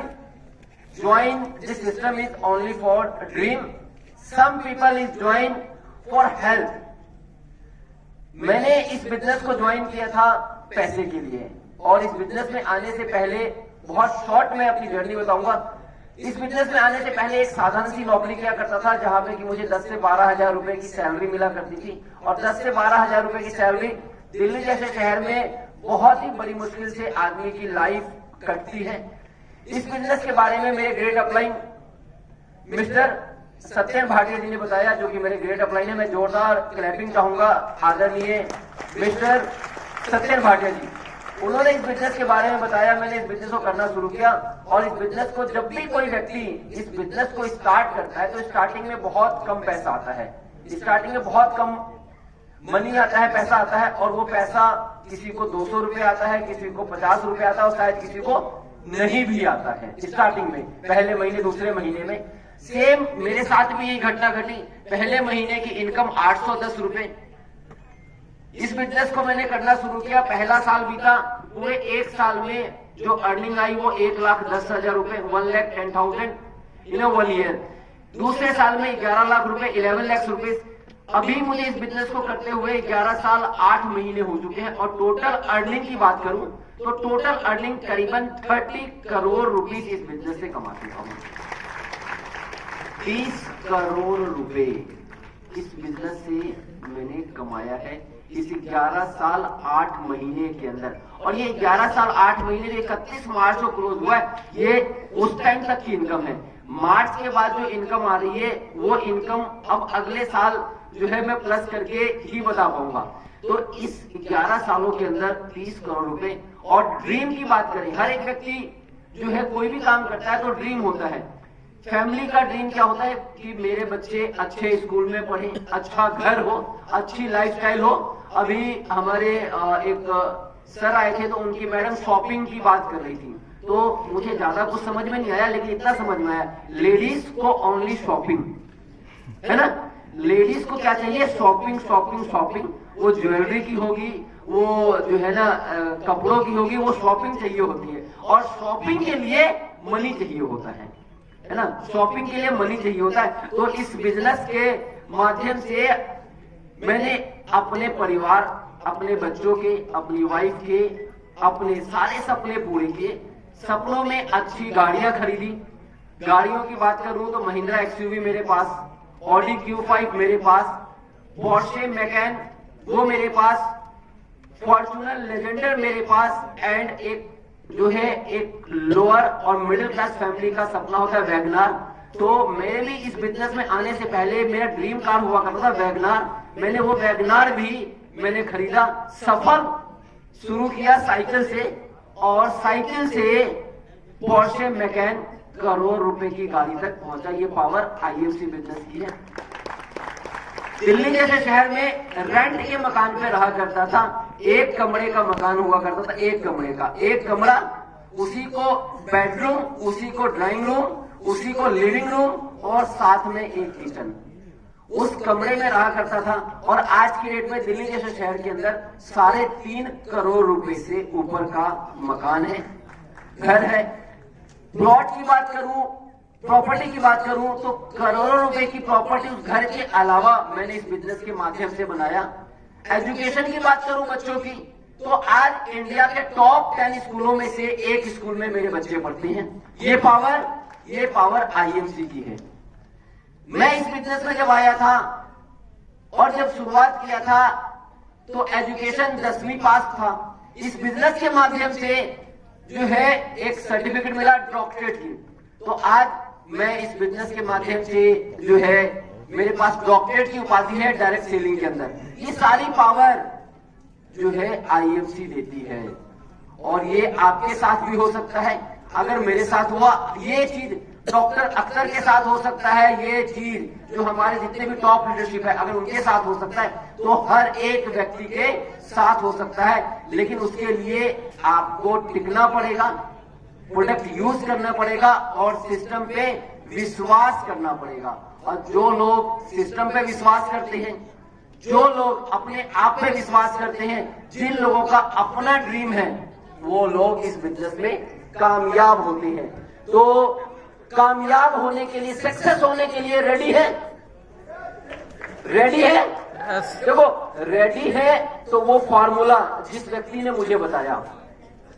join this system is only for dream. Some people is join for health. मैंने इस बिजनेस को ज्वाइन किया था पैसे के लिए, और इस बिजनेस में आने से पहले बहुत शॉर्ट में अपनी जर्नी बताऊंगा। इस बिजनेस में आने से पहले एक साधारण सी नौकरी किया करता था, जहां पे कि मुझे 10 से 12 हजार रुपए की सैलरी मिला करती थी। और 10 से 12 हजार रुपए की सैलरी दिल्ली जैसे शहर में बहुत ही बड़ी मुश्किल से आदमी की लाइफ कटती है। इस बिजनेस के बारे में मेरे great upline mister Satyan Bhatia ji ने बताया, जो कि मेरे ग्रेट अपलाइन है। मैं जोरदार क्लैपिंग चाहूंगा आदरणीय मिस्टर सत्यन भाटिया जी। उन्होंने इस बिजनेस के बारे में बताया, मैंने इस बिजनेस को करना शुरू किया। और इस बिजनेस को जब भी कोई व्यक्ति इस बिजनेस को स्टार्ट करता है, तो स्टार्टिंग में बहुत कम पैसा आता है, स्टार्टिंग में बहुत कम मनी आता है, पैसा आता है। और वो पैसा किसी को 200 रुपए आता है, किसी को 50 रुपए आता है, और शायद किसी को नहीं भी आता है स्टार्टिंग में, पहले महीने दूसरे महीने में। सेम मेरे साथ भी यही घटना घटी। पहले महीने की इनकम 810 रुपए। इस बिजनेस को मैंने करना शुरू किया, पहला साल बीता, पूरे एक साल में जो अर्निंग आई वो 1,10,000 रुपए, 1,10,000 इन 1 ईयर। दूसरे साल में 11 लाख रुपए, 11 लाख रुपए। अभी मुझे इस बिजनेस को करते हुए 11 साल 8 महीने हो चुके हैं। और टोटल अर्निंग की बात करूं तो टोटल अर्निंग करीबन 30 करोड़ रुपीस इस बिजनेस से कमाती हूं। 30 करोड़ रुपए इस बिजनेस से मैंने कमाया है इस 11 साल 8 महीने के अंदर। और ये 11 साल 8 महीने 31 मार्च को क्लोज हुआ है। ये उस टाइम तक की इनकम है। मार्च के बाद जो इनकम आ रही है, वो इनकम अब अगले साल जो है मैं प्लस करके ही बता पाऊंगा। तो इस 11 सालों के अंदर 30 करोड़ रुपए। और ड्रीम की बात करें, हर एक व्यक्ति जो है कोई भी काम करता है तो ड्रीम होता है। फैमिली का ड्रीम क्या होता है कि मेरे बच्चे अच्छे स्कूल में पढ़े, अच्छा घर हो, अच्छी लाइफस्टाइल हो। अभी हमारे एक सर आए थे, तो उनकी मैडम शॉपिंग की बात कर रही थी, तो मुझे ज्यादा कुछ समझ में नहीं आया, लेकिन इतना समझ में आया, लेडीज को ओनली शॉपिंग, है ना। लेडीज को क्या चाहिए? Shopping shopping shopping. वो ज्वेलरी की होगी, वो जो है ना कपड़ों की होगी, वो शॉपिंग चाहिए होती है। और शॉपिंग के लिए मनी चाहिए होता है ना, शॉपिंग के लिए मनी चाहिए होता है। तो इस बिजनेस के माध्यम से मैंने अपने परिवार, अपने बच्चों के, अपनी वाइफ के, अपने सारे सपने पूरे किए। सपनों में अच्छी गाड़ियां खरीदी। गाड़ियों की बात करूं तो महिंद्रा एक्सयूवी मेरे पास, ऑडी Q5 मेरे पास, पोर्शे मैकैन वो मेरे पास, फॉर्च्यूनर लेजेंडर मेरे पास। एंड एक जो है एक लोअर और मिडिल क्लास फैमिली का सपना होता है वैगनार। तो मैं भी इस बिजनेस में आने से पहले मेरा ड्रीम कार हुआ करता था वैगनार। मैंने वो वैगनार भी मैंने खरीदा। सफर शुरू किया साइकिल से, और साइकिल से पोर्शे मैकैन करोड़ रुपए की गाड़ी तक पहुंचा। ये पावर IFC बिजनेस की है। दिल्ली जैसे शहर में रेंट के मकान पे रहा करता था। 1 कमरे का मकान हुआ करता था, 1 कमरे का, 1 कमरा, उसी को बेडरूम, उसी को ड्राइंग रूम, उसी को लिविंग रूम, और साथ में एक किचन। उस कमरे में रहा करता था और आज की डेट में दिल्ली जैसे शहर के अंदर 3.5 करोड़ रुपए से ऊपर का मकान है, घर है। प्लॉट की बात करूं, प्रॉपर्टी की बात करूं तो करोड़ों रुपए की प्रॉपर्टी उस घर के अलावा मैंने इस बिजनेस के माध्यम से बनाया। एजुकेशन की बात करूं बच्चों की, तो आज इंडिया के टॉप 10 स्कूलों में से एक स्कूल में मेरे बच्चे पढ़ते हैं। ये पावर आईएमसी की है। मैं इस बिजनेस में जब आया था और जब शुरुआत किया था तो एजुकेशन 10वीं पास था। इस बिजनेस के माध्यम से जो है एक सर्टिफिकेट मिला डॉक्टरेट की, तो आज मैं इस बिजनेस के माध्यम से जो है मेरे पास डॉक्टरेट की उपाधि है डायरेक्ट सेलिंग के अंदर। ये सारी पावर जो है आईएमसी देती है और ये आपके साथ भी हो सकता है। अगर मेरे साथ हुआ ये चीज, डॉक्टर अख्तर के साथ हो सकता है, ये चीज जो हमारे जितने भी टॉप लीडरशिप है अगर उनके साथ हो सकता है तो हर एक व्यक्ति के साथ हो सकता है। लेकिन उसके लिए आपको टिकना पड़ेगा, प्रोडक्ट यूज करना पड़ेगा और सिस्टम पे विश्वास करना पड़ेगा। और जो लोग सिस्टम पे विश्वास करते हैं, जो लोग अपने आप पे विश्वास करते हैं, जिन लोगों का अपना ड्रीम है, वो लोग इस बिजनेस में कामयाब होते हैं। तो कामयाब होने के लिए, सक्सेस होने के लिए रेडी है? रेडी है? देखो रेडी है तो वो फार्मूला जिस व्यक्ति ने मुझे बताया,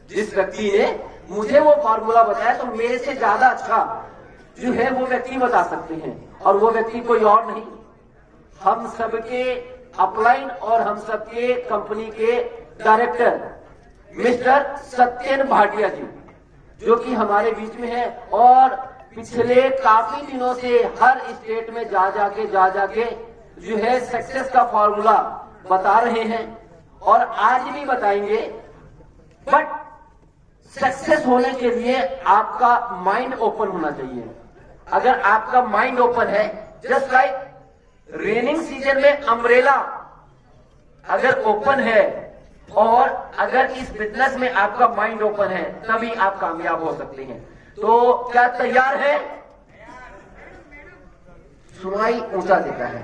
जिस व्यक्ति ने मुझे वो फार्मूला बताया, तो मेरे से ज्यादा अच्छा जो है वो व्यक्ति बता सकते हैं। और वो व्यक्ति कोई और नहीं, हम सबके अपलाइन और हम सबके कंपनी के डायरेक्टर मिस्टर सत्यन भाटिया जी, जो कि हमारे बीच में है और पिछले काफी दिनों से हर स्टेट में जा जाके जो है सक्सेस का फॉर्मूला बता रहे हैं और आज भी बताएंगे। बट सक्सेस होने के लिए आपका माइंड ओपन होना चाहिए। अगर आपका माइंड ओपन है, जस्ट लाइक रेनिंग सीजन में अम्ब्रेला अगर ओपन है और अगर इस बिजनेस में आपका माइंड ओपन है, तभी आप कामयाब हो सकते हैं। तो क्या तैयार है? सुनाई ऊंचा देता है,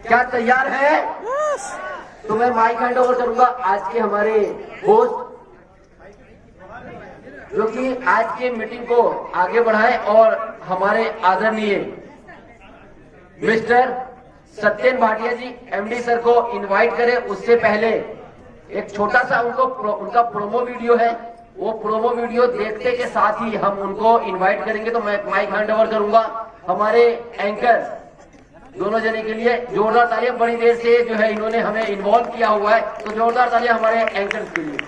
क्या तैयार है? तो मैं माइक हैंड ओवर करूंगा आज के हमारे होस्ट, जो कि आज की मीटिंग को आगे बढ़ाए और हमारे आदरणीय मिस्टर सत्यन भाटिया जी एमडी सर को इनवाइट करें। उससे पहले एक छोटा सा उनका प्रोमो वीडियो है, वो प्रोमो वीडियो देखते के साथ ही हम उनको इनवाइट करेंगे। तो मैं माइक हैंड ओवर करूंगा हमारे एंकर दोनों जने के लिए। जोरदार तालियां, बड़ी देर से जो है इन्होंने हमें इन्वॉल्व किया हुआ है, तो जोरदार तालियां हमारे एंकर के लिए।